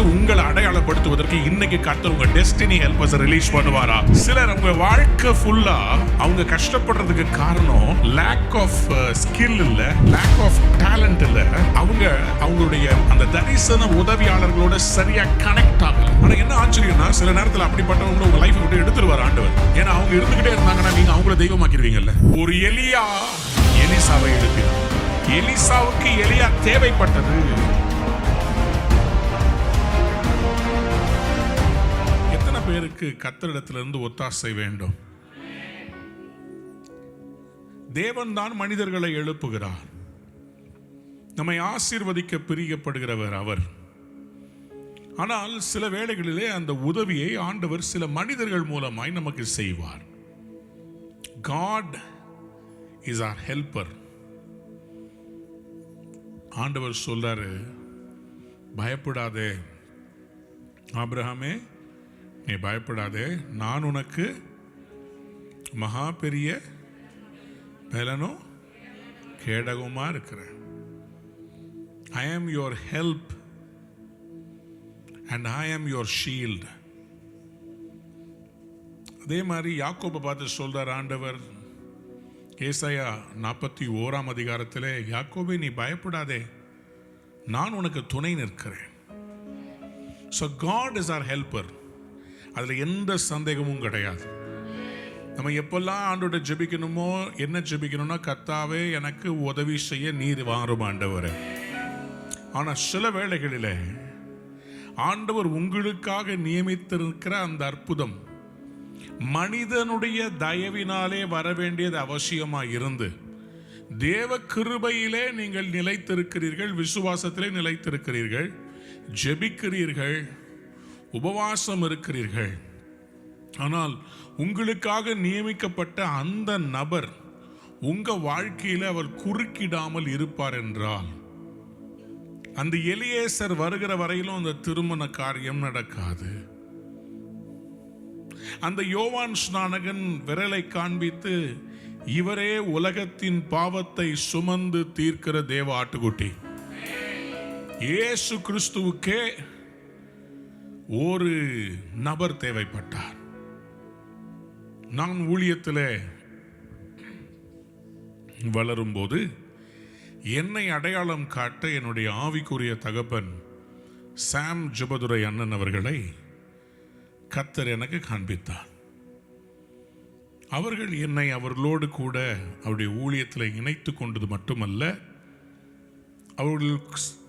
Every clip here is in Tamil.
உங்களை அடையாளப்படுத்துவதற்கு இன்னைக்கு கர்த்தர் உங்க டெஸ்டினி ஹெல்பர்ஸ் ரிலீஸ் பண்ணுவாரா? சிலர் உங்க வாழ்க்கை ஃபுல்லா அவங்க கஷ்டப்படுறதுக்கு காரணம் லேக் ஆஃப் ஸ்கில் இல்ல, லேக் ஆஃப் டேலண்ட் இல்ல, அவங்களுடைய அந்த தரிசன உதவியாளர்களோட சரியா கனெக்ட் ஆகல. ஆனா என்ன ஆச்சரியம்னா, சில நேரத்தில் அப்படிப்பட்டவங்க உங்க லைஃப் விட்டு எடுத்துருவார் ஆண்டவர். ஏன்னா அவங்க இருந்துகிட்டே இருந்தாங்கன்னா நீங்க அவங்கள தெய்வமாக்கிடுவீங்கல்ல. ஒரு எலியா எலிசாவை எழுப்பினார். எலிசாவுக்கு எலியா தேவைப்பட்டது. எத்தனை பேருக்கு கர்த்தரிடத்திலிருந்து ஒத்தாசை வேண்டும்? தேவன் தான் மனிதர்களை எழுப்புகிறார். நம்மை ஆசீர்வதிக்க பிரியப்படுகிறவர் அவர். ஆனால் சில வேளைகளிலே அந்த உதவியை ஆண்டவர் சில மனிதர்கள் மூலமாய் நமக்கு செய்வார். God is our helper. ஆண்டவர் சொல்றாரு, பயப்படாதே ஆபிரகாமே, நீ பயப்படாதே, நான் உனக்கு மகா பெரிய பலனும் கேடகமா இருக்கிறேன். I am your help and I am your shield. அதே மாதிரி யாக்கோபை பார்த்து சொல்றார் ஆண்டவர் ஏசாயா 41 அதிகாரத்திலே, யாக்கோபே நீ பயப்படாதே, நான் உனக்கு துணை நிற்கிறேன். So God is our helper. அதுல எந்த சந்தேகமும் கிடையாது. நம்ம எப்பெல்லாம் ஆண்டோட ஜெபிக்கணுமோ, என்ன ஜெபிக்கணும்னா, கர்த்தாவே எனக்கு உதவி செய்ய நீர் வாரும் ஆண்டவரே. ஆனா சில வேளைகளிலே ஆண்டவர் உங்களுக்காக நியமித்திருக்கிற அந்த அற்புதம் மனிதனுடைய தயவினாலே வர வேண்டியது அவசியமா இருந்து, தேவ கிருபையிலே நீங்கள் நிலைத்திருக்கிறீர்கள், விசுவாசத்திலே நிலைத்திருக்கிறீர்கள், ஜெபிக்கிறீர்கள், உபவாசம் இருக்கிறீர்கள். ஆனால் உங்களுக்காக நியமிக்கப்பட்ட அந்த நபர் உங்க வாழ்க்கையில அவர் குறுக்கிடாமல் இருப்பார் என்றால், அந்த எலியேசர் வருகிற வரையிலும் அந்த திருமண காரியம் நடக்காது. அந்த யோவான் ஸ்நானகன் விரலை காண்பித்து, இவரே உலகத்தின் பாவத்தை சுமந்து தீர்க்கிற தேவ ஆட்டுக்குட்டி. இயேசு கிறிஸ்துவுக்கே ஒரு நபர் தேவைப்பட்டார். நான் ஊழியத்தில் வளரும்போது என்னை அடையாளம் காட்ட என்னுடைய ஆவிக்குரிய தகப்பன் சாம் ஜெபதுரை அண்ணன் அவர்களை கர்த்தர் எனக்கு காண்பித்தார். அவர்கள் என்னை அவர்களோடு கூட அவருடைய ஊழியத்தில் இணைத்து கொண்டது மட்டுமல்ல, அவர்கள்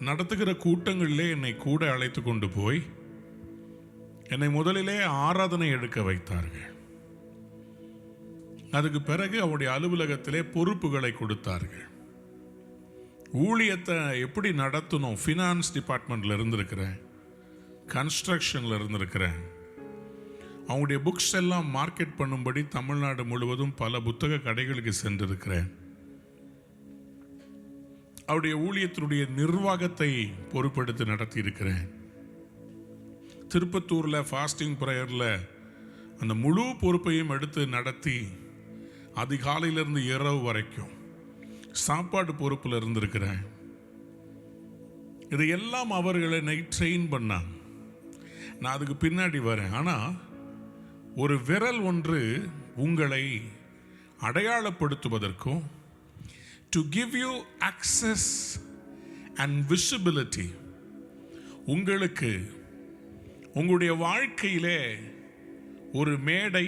நடத்துகிற கூட்டங்களிலே என்னை கூட அழைத்து கொண்டு போய் என்னை முதலிலே ஆராதனை எடுக்க வைத்தார்கள். அதுக்கு பிறகு அவருடைய அலுவலகத்திலே பொறுப்புகளை கொடுத்தார்கள். ஊழியத்தை எப்படி நடத்தணும், ஃபினான்ஸ் டிபார்ட்மெண்ட்ல இருந்திருக்கிறேன், கன்ஸ்ட்ரக்ஷன்ல இருந்திருக்கிறேன். அவங்களுடைய புக்ஸ் எல்லாம் மார்க்கெட் பண்ணும்படி தமிழ்நாடு முழுவதும் பல புத்தக கடைகளுக்கு சென்றிருக்கிறேன். அவருடைய ஊழியத்தினுடைய நிர்வாகத்தை பொறுப்பெடுத்து நடத்தி இருக்கிறேன். திருப்பத்தூர்ல ஃபாஸ்டிங் பிரேயர்ல அந்த முழு பொறுப்பையும் எடுத்து நடத்தி அதிகாலையிலிருந்து இரவு வரைக்கும் சாப்பாடு பொறுப்பில் இருந்திருக்கிறேன். இதையெல்லாம் அவர்களை ட்ரெயின் பண்ணாங்க. நான் அதுக்கு பின்னாடி வரேன். ஆனால் ஒரு விரல் ஒன்று உங்களை அடையாளப்படுத்துவதற்கும், to give you access and visibility, உங்களுக்கு உங்களுடைய வாழ்க்கையிலே ஒரு மேடை,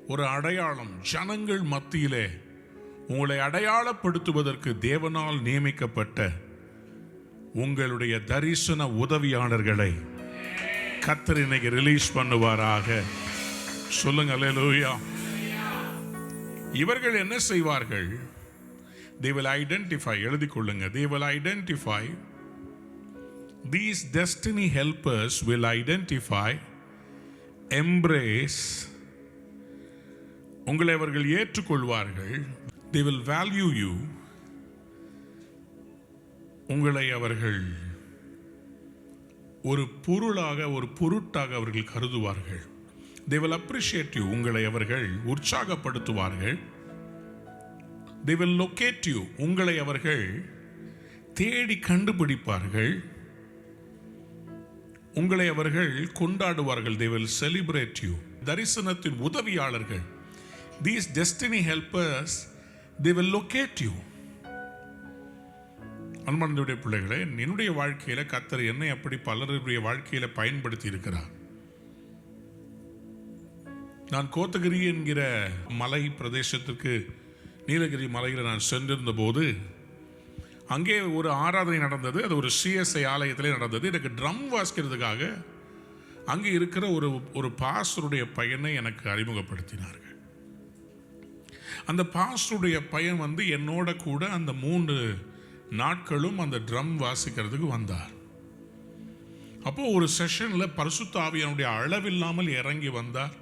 ஒரு அடையாளம், ஜனங்கள் மத்தியிலே உங்களை அடையாளப்படுத்துவதற்கு தேவனால் நியமிக்கப்பட்ட உங்களுடைய தரிசன உதவியாளர்களை கர்த்தர் இன்னைக்கு ரிலீஸ் பண்ணுவாராக. சொல்லுங்க அல்லேலூயா. இவர்கள் என்ன செய்வார்கள்? they will identify, எழுதி கொள்ளுங்க, they will identify, these destiny helpers will identify, embrace, உங்களை அவர்கள் ஏற்றுக்கொள்வார்கள். they will value you, உங்களை அவர்கள் ஒரு பொருளாக, ஒரு பொருட்டாக அவர்கள் கருதுவார்கள். they will appreciate you, உங்களை அவர்கள் உற்சாகப்படுத்துவார்கள். they will locate you, உங்களை அவர்கள் தேடி கண்டுபிடிப்பார்கள். உங்களை அவர்கள் கொண்டாடுவார்கள். they will celebrate you. தரிசனத்தின் உதவியாளர்கள், these destiny helpers, they will locate you. அன்பார்ந்த பிள்ளைகளே, என்னுடைய வாழ்க்கையில கர்த்தர் என்னை அப்படி பலருடைய வாழ்க்கையில பயன்படுத்தி இருக்கிறார். நான் கோத்தகிரி என்கிற மலை பிரதேசத்திற்கு, நீலகிரி மலையில் நான் சென்றிருந்த போது அங்கே ஒரு ஆராதனை நடந்தது. அது ஒரு சிஎஸ்ஐ ஆலயத்திலே நடந்தது. எனக்கு ட்ரம் வாசிக்கிறதுக்காக அங்கே இருக்கிற ஒரு பாஸ்டருடைய பையனை எனக்கு அறிமுகப்படுத்தினார்கள். அந்த பாஸ்டருடைய பையன் என்னோட கூட அந்த 3 நாட்களும் அந்த ட்ரம் வாசிக்கிறதுக்கு வந்தார். அப்போ ஒரு செஷனில் பரிசுத்த ஆவியானுடைய அளவில்லாமல் இறங்கி வந்தார்.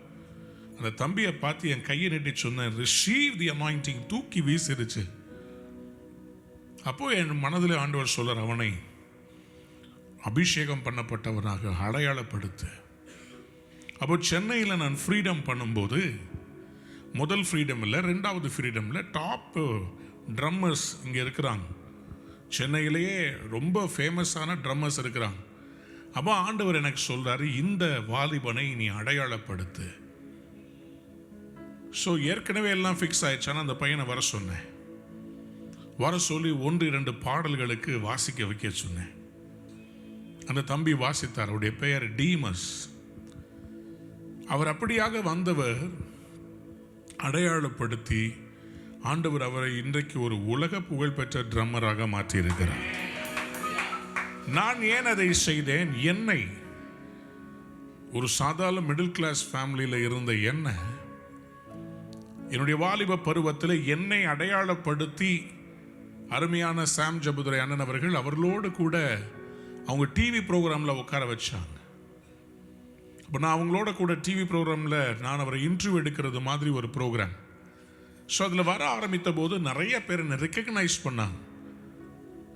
அந்த தம்பியை பார்த்து என் கையை நீட்டி சொன்னேன், ரிசீவ் தி அனாயிண்டிங். தூக்கி வீசிருச்சு. அப்போ என் மனதில் ஆண்டவர் சொல்றார், அவனை அபிஷேகம் பண்ணப்பட்டவனாக அடையாளப்படுத்து. அப்போ சென்னையில் நான் ஃப்ரீடம் பண்ணும்போது, முதல் ஃப்ரீடம் இல்லை, 2வது ஃப்ரீடமில் டாப் ட்ரம்மர்ஸ் இங்கே இருக்கிறாங்க. சென்னையிலேயே ரொம்ப ஃபேமஸான ட்ரம்மர்ஸ் இருக்கிறாங்க. அப்போ ஆண்டவர் எனக்கு சொல்றாரு, இந்த வாலிபனை நீ அடையாளப்படுத்து. ஸோ ஏற்கனவே எல்லாம் ஃபிக்ஸ் ஆயிடுச்சானா அந்த பையனை வர சொன்னேன். வர சொல்லி 1-2 பாடல்களுக்கு வாசிக்க வைக்க சொன்னேன். அந்த தம்பி வாசித்தார். அவருடைய பெயர் டீமஸ். அவர் அப்படியாக வந்தவர் அடையாளப்படுத்தி ஆண்டவர் அவரை இன்றைக்கு ஒரு உலக புகழ்பெற்ற ட்ரம்மராக மாற்றியிருக்கிறார். நான் ஏன் அதை செய்தேன்? என்னை, ஒரு சாதாரண மிடில் கிளாஸ் ஃபேமிலியில் இருந்த என்னுடைய வாலிப பருவத்தில் என்னை அடையாளப்படுத்தி அருமையான சாம் ஜபுதுரை அண்ணன் அவர்கள் அவர்களோடு கூட அவங்க டிவி ப்ரோக்ராமில் உட்கார வச்சாங்க. அப்போ நான் அவங்களோட கூட டிவி ப்ரோக்ராமில் நான் அவரை இன்டர்வியூ எடுக்கிறது மாதிரி ஒரு ப்ரோக்ராம். ஸோ அதில் வர ஆரம்பித்த போது நிறைய பேர் என்னை ரெக்கக்னைஸ் பண்ணாங்க.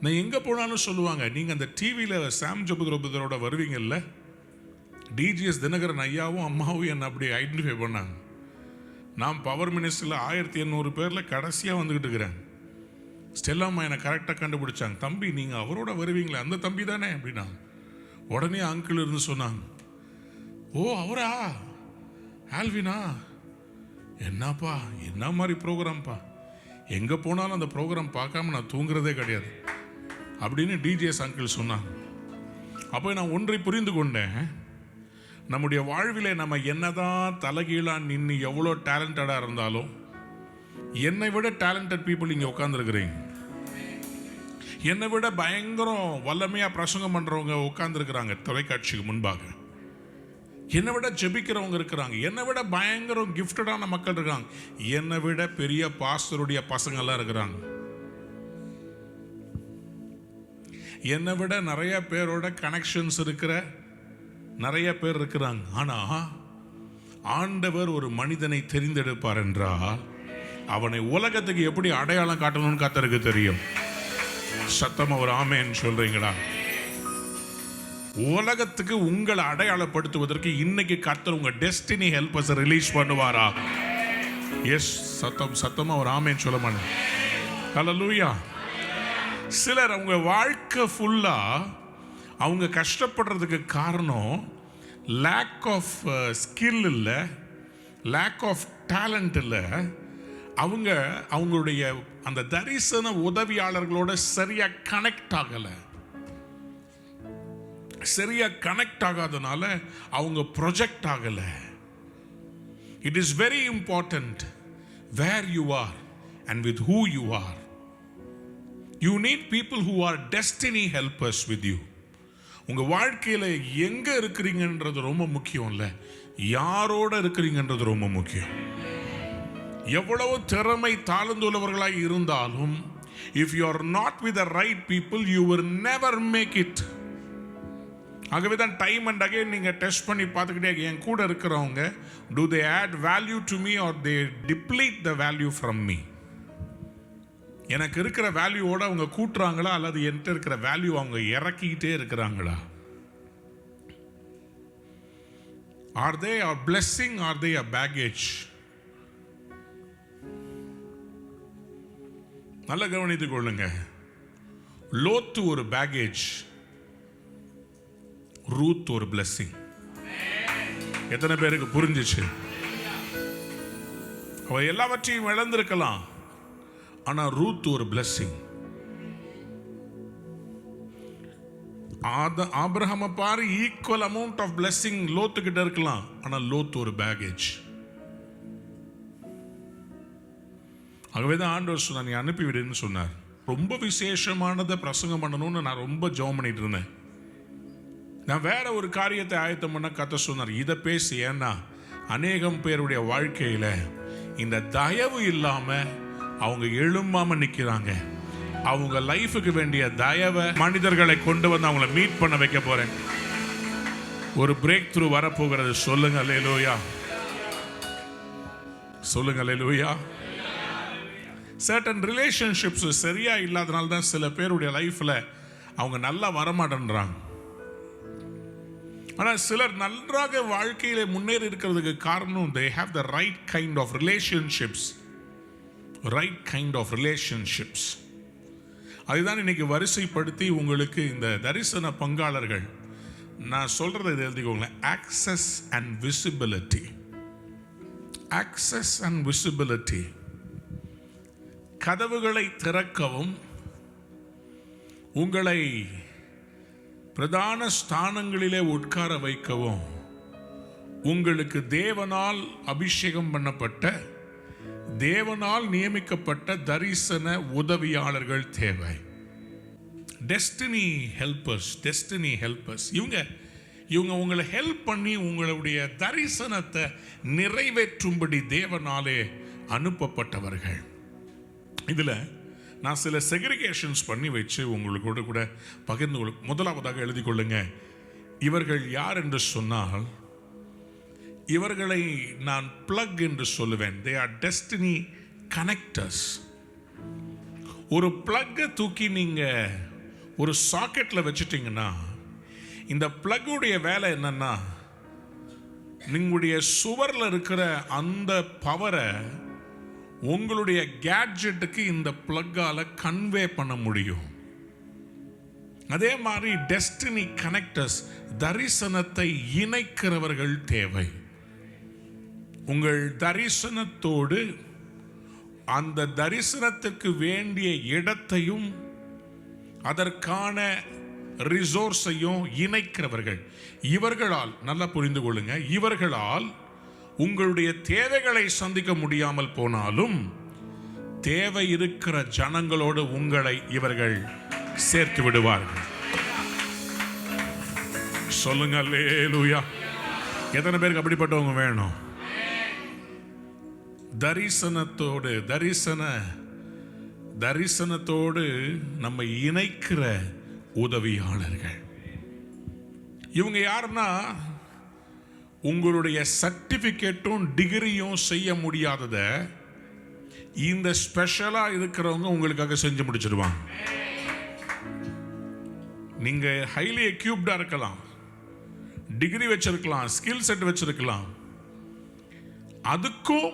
நான் எங்கே போனாலும் சொல்லுவாங்க, நீங்கள் அந்த டிவியில் சாம் ஜபுதுரோட வருவீங்கல்ல. டிஜிஎஸ் தினகரன் ஐயாவும் அம்மாவும் என்னை அப்படி ஐடென்டிஃபை பண்ணாங்க. நான் பவர் மினிஸ்டரில் 1800 பேரில் கடைசியாக வந்துக்கிட்டு இருக்கிறேன். ஸ்டெல்லாம்மா என்னை கரெக்டாக கண்டுபிடிச்சாங்க. தம்பி, நீங்கள் அவரோட வருவீங்களே, அந்த தம்பி தானே அப்படின்னா. உடனே அங்கிள் இருந்து சொன்னாங்க, ஓ அவரா, ஆல்வினா, என்னப்பா என்ன மாதிரி ப்ரோக்ராம்ப்பா, எங்கே போனாலும் அந்த ப்ரோக்ராம் பார்க்காம நான் தூங்குறதே கிடையாது அப்படின்னு டிஜிஎஸ் அங்கிள் சொன்னாங்க. அப்போ நான் ஒன்றை புரிந்து கொண்டேன், நம்முடைய வாழ்விலே நம்ம என்னதான் தலைகீழாக நின்று எவ்வளோ டேலண்டடாக இருந்தாலும், என்னை விட டேலண்டட் பீப்புள் இங்கே உட்காந்துருக்கிறீங்க. என்னை விட பயங்கரம் வல்லமையாக பிரசங்கம் பண்ணுறவங்க உட்காந்துருக்குறாங்க தொலைக்காட்சிக்கு முன்பாக. என்னை விட ஜெபிக்கிறவங்க இருக்கிறாங்க. என்னை விட பயங்கரம் கிஃப்டடான மக்கள் இருக்காங்க. என்னை விட பெரிய பாஸ்டருடைய பசங்கள்லாம் இருக்கிறாங்க. என்னை விட நிறைய பேரோட கனெக்ஷன்ஸ் இருக்கிற நிறைய பேர் இருக்கிறாங்க. ஆனா ஆண்டவர் ஒரு மனிதனை தெரிந்தெடுப்பார் என்றால் அவனை உலகத்துக்கு எப்படி அடையாளம் காட்டணும்னு கர்த்தருக்கு தெரியும். சத்தமா ஒரு ஆமென் சொல்றீங்களா? உலகத்துக்கு உங்களை அடையாளப்படுத்துவதற்கு இன்னைக்கு கர்த்தர் உங்க டெஸ்டினி ஹெல்பர்ஸ் ரிலீஸ் பண்ணுவாரா? எஸ், சத்தமா ஒரு ஆமென் சொல்ல மாட்டேன். ஹல்லேலூயா. சிலர் அவங்க வாழ்க்கை ஃபுல்லா அவங்க கஷ்டப்படுறதுக்கு காரணம் லேக் ஆஃப் ஸ்கில் இல்லை, லேக் ஆஃப் டேலண்ட் இல்லை. அவங்களுடைய அந்த தரிசன உதவியாளர்களோட சரியா கனெக்ட் ஆகலை. சரியா கனெக்ட் ஆகாதனால அவங்க ப்ரொஜெக்ட் ஆகலை. It is very important where you are and with who you are. You need people who are destiny helpers with you. உங்க வாழ்க்கையில எங்க இருக்கிறீங்கன்றது ரொம்ப முக்கியம் இல்லை, யாரோட இருக்கிறீங்கன்றது ரொம்ப முக்கியம். எவ்வளவு திறமை தாழ்ந்துள்ளவர்களாய் இருந்தாலும் if you are not with the right people you will never make it. ஆகவே தான் டைம் அண்ட் அகைன் நீங்க டெஸ்ட் பண்ணி பார்த்துக்கிட்டே, என் கூட இருக்கிறவங்க do they add value to me or they deplete the value from me? எனக்கு இருக்கிற வேல்யூவோட அவங்க கூட்டுறாங்களா அல்லது என்கிட்ட இருக்கிற வேல்யூ அவங்க இறக்கிக்கிட்டே இருக்கிறாங்களா? Are they a blessing? Are they a baggage? நல்ல கவனித்துக் கொள்ளுங்க. லோத்து ஒரு பேக்கேஜ், ரூத் ஒரு blessing. எத்தனை பேருக்கு புரிஞ்சிச்சு? அவ எல்லாவற்றையும் இழந்திருக்கலாம், ஆனா ரூத் ஒரு blessing. ஆபிரகாம பாரு, ஈக்குவல் அமௌண்ட் ஆஃப் blessing லோத்து கிட்ட இருக்கலாம், ஆனா லோத் ஒரு பேகேஜ். ஆகவேதான் ஆண்டவர் சொன்னார், நீ அனுப்பிவிடுன்னு சொன்னார். ரொம்ப விசேஷமானதை பிரசங்கம் பண்ணணும்னு நான் ரொம்ப ஜெபம் பண்ணிட்டு இருந்தேன். நான் வேற ஒரு காரியத்தை ஆயத்தம் பண்ண கத்த சொன்னார், இதை பேசி. ஏன்னா அநேகம் பேருடைய வாழ்க்கையில இந்த தயவு இல்லாம அவங்க எழும்பாம நிக்கிறாங்க. அவங்க லைஃபுக்கு வேண்டிய தயவை மனிதர்களை கொண்டு வந்து அவங்கள மீட் பண்ண வைக்க போறேன். ஒரு பிரேக் த்ரூ வரப்போகிறது. சொல்லுங்க அல்லேலூயா, சொல்லுங்க அல்லேலூயா. சர்டன் ரிலேஷன்ஷிப்ஸ் சரியா இல்லாதனால தான் சில பேருடைய லைஃப்ல அவங்க நல்லா வரமாட்டேன்றாங்க. ஆனா சிலர் நன்றாக வாழ்க்கையில முன்னேறி இருக்கிறதுக்கு காரணம் they have the right kind of relationships. right kind of relationships. அதுதான் இன்னைக்கு வரிசைப்படுத்தி உங்களுக்கு இந்த தரிசன பங்காளர்கள் நான் சொல்றதை எழுதிக்கோங்களேன். access and visibility. access and visibility. கதவுகளை திறக்கவும் உங்களை பிரதான ஸ்தானங்களிலே உட்கார வைக்கவும் உங்களுக்கு தேவனால் அபிஷேகம் பண்ணப்பட்ட, தேவனால் நியமிக்கப்பட்ட தரிசன உதவியாளர்கள் தேவை. Destiny helpers. டெஸ்டினி ஹெல்பர்ஸ் இவங்க உங்களை ஹெல்ப் பண்ணி உங்களுடைய தரிசனத்தை நிறைவேற்றும்படி தேவனாலே அனுப்பப்பட்டவர்கள். இதில் நான் சில செக்ரிகேஷன்ஸ் பண்ணி வச்சு உங்களோட கூட பகிர்ந்து கொள்ள. முதலாவதாக எழுதி கொள்ளுங்க, இவர்கள் யார் என்று சொன்னால் இவர்களை நான் பிளக் என்று சொல்லுவேன். They are destiny connectors. ஒரு பிளக்கை தூக்கி நீங்க ஒரு சாக்கெட்ல வச்சுட்டீங்கன்னா இந்த பிளக்குடைய வேலை என்னன்னா, நீங்களுடைய சுவரில் இருக்கிற அந்த பவரை உங்களுடைய கேட்ஜெட்டுக்கு இந்த பிளக்கால கன்வே பண்ண முடியும். அதே மாதிரி டெஸ்டினி கனெக்டர்ஸ், தரிசனத்தை இணைக்கிறவர்கள் தேவை. உங்கள் தரிசனத்தோடு அந்த தரிசனத்திற்கு வேண்டிய இடத்தையும் அதற்கான ரிசோர்ஸையும் இணைக்கிறவர்கள். இவர்களால், நல்லா புரிந்து கொள்ளுங்க, இவர்களால் உங்களுடைய தேவைகளை சந்திக்க முடியாமல் போனாலும் தேவை இருக்கிற ஜனங்களோடு உங்களை இவர்கள் சேர்த்து விடுவார்கள். சொல்லுங்க அல்லேலூயா. எத்தனை பேருக்கு அப்படிப்பட்டவங்க வேணும்? தரிசனத்தோடு நம்ம இணைக்கிற உதவியாளர்கள். இவங்க யாருன்னா, உங்களுடைய சர்டிபிகேட்டும் டிகிரியும் செய்ய முடியாதத இந்த ஸ்பெஷலா இருக்கிறவங்க உங்களுக்காக செஞ்சு முடிச்சிருவாங்க. நீங்க ஹைலி எக்யூப்டா இருக்கலாம், டிகிரி வச்சிருக்கலாம், ஸ்கில் செட் வச்சிருக்கலாம், அதுக்கும்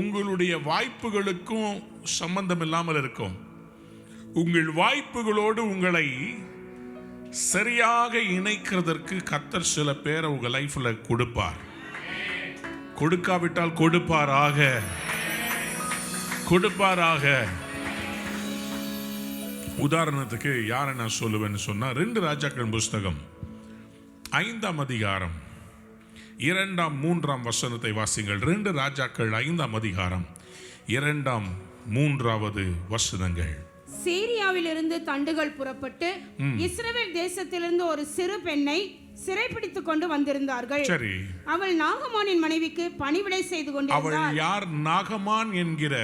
உங்களுடைய வாய்ப்புகளுக்கும் சம்பந்தம் இல்லாமல் இருக்கும். உங்கள் வாய்ப்புகளோடு உங்களை சரியாக இணைக்கிறதற்கு கர்த்தர் சில பேரை உங்க லைஃப்ல கொடுப்பார். கொடுக்காவிட்டால் கொடுப்பாராக. உதாரணத்துக்கு யாரை நான் சொல்லுவேன்னு சொன்னா, 2 ராஜாக்கள் புஸ்தகம் 5ஆம் அதிகாரம் 2ஆம் 3ஆம் வசனத்தை வாசிங்கள். 2 ராஜாக்கள் 5ஆம் அதிகாரம் 2ஆம் 3ஆவது வசனங்கள். சீரியாவில் இருந்து தண்டுகள் புறப்பட்டு இஸ்ரவேல் தேசத்திலிருந்து ஒரு சிறு பெண்ணை சிறைப்பிடித்துக் கொண்டு வந்திருந்தார்கள். சரி, அவள் நாகமானின் மனைவிக்கு பணிவிடை செய்து கொண்டிருந்தாள். அவள் யார்? நாகமான் என்கிற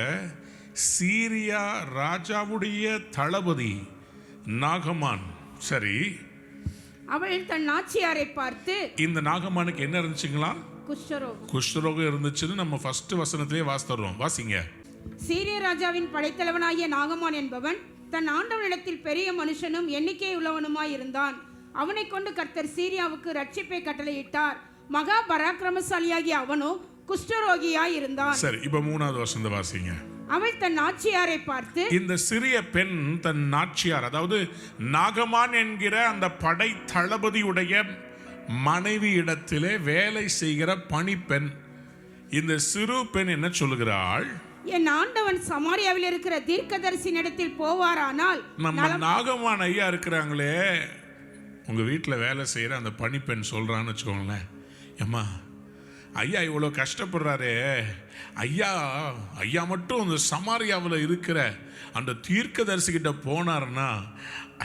சீரியா ராஜாவுடைய தளபதி நாகமான். சரி, அவள் தன் நாச்சியாரை பார்த்து, இந்த நாகமானுக்கு என்ன இருந்துச்சுங்களா? குஷ்டரோகம் இருந்துச்சுன்னு நம்ம ஃபர்ஸ்ட் வசனத்திலே வாசித்தோம். வாசிங்க. சீரிய ராஜாவின் படைத்தலைவனாகிய நாகமான் என்பவன் தன் ஆண்டவனிடத்தில் பெரிய மனுஷனும் எண்ணிக்கை உள்ளவனுமாய் இருந்தான். அவனை கொண்டு கர்த்தர் சீரியாவுக்கு ரட்சிப்பை கட்டளையிட்டார். மகா பராக்கிரமசாலியாகிய அவனோ குஷ்டரோகியாய் இருந்தான். சரி, இப்ப 3வது வசனத்தை வாசிங்க. அவள் தன் நாச்சியாரை பார்த்து, இந்த சிறிய பெண் தன் நாச்சியார், அதாவது நாகமான் என்கிற அந்த படை தளபதியுடைய மனைவி இடத்திலே வேலை செய்கிற பணிப்பெண். இந்த சிறு பெண் என்ன சொல்லுகிறாள்? என் ஆண்டவன் சமாரியாவில் இருக்கிற தீர்க்கதரிசியினிடத்தில் போவாரானால். நம்ம நாகமான் ஐயா இருக்கிறாங்களே, உங்க வீட்டில் வேலை செய்யற அந்த பணிப்பெண் சொல்றான்னு வச்சுக்கோங்களேன், அம்மா ஐயா இவ்வளோ கஷ்டப்படுறாரே, ஐயா மட்டும் அந்த சமாரியாவில் இருக்கிற அந்த தீர்க்கதரிசிகிட்ட போனார்னா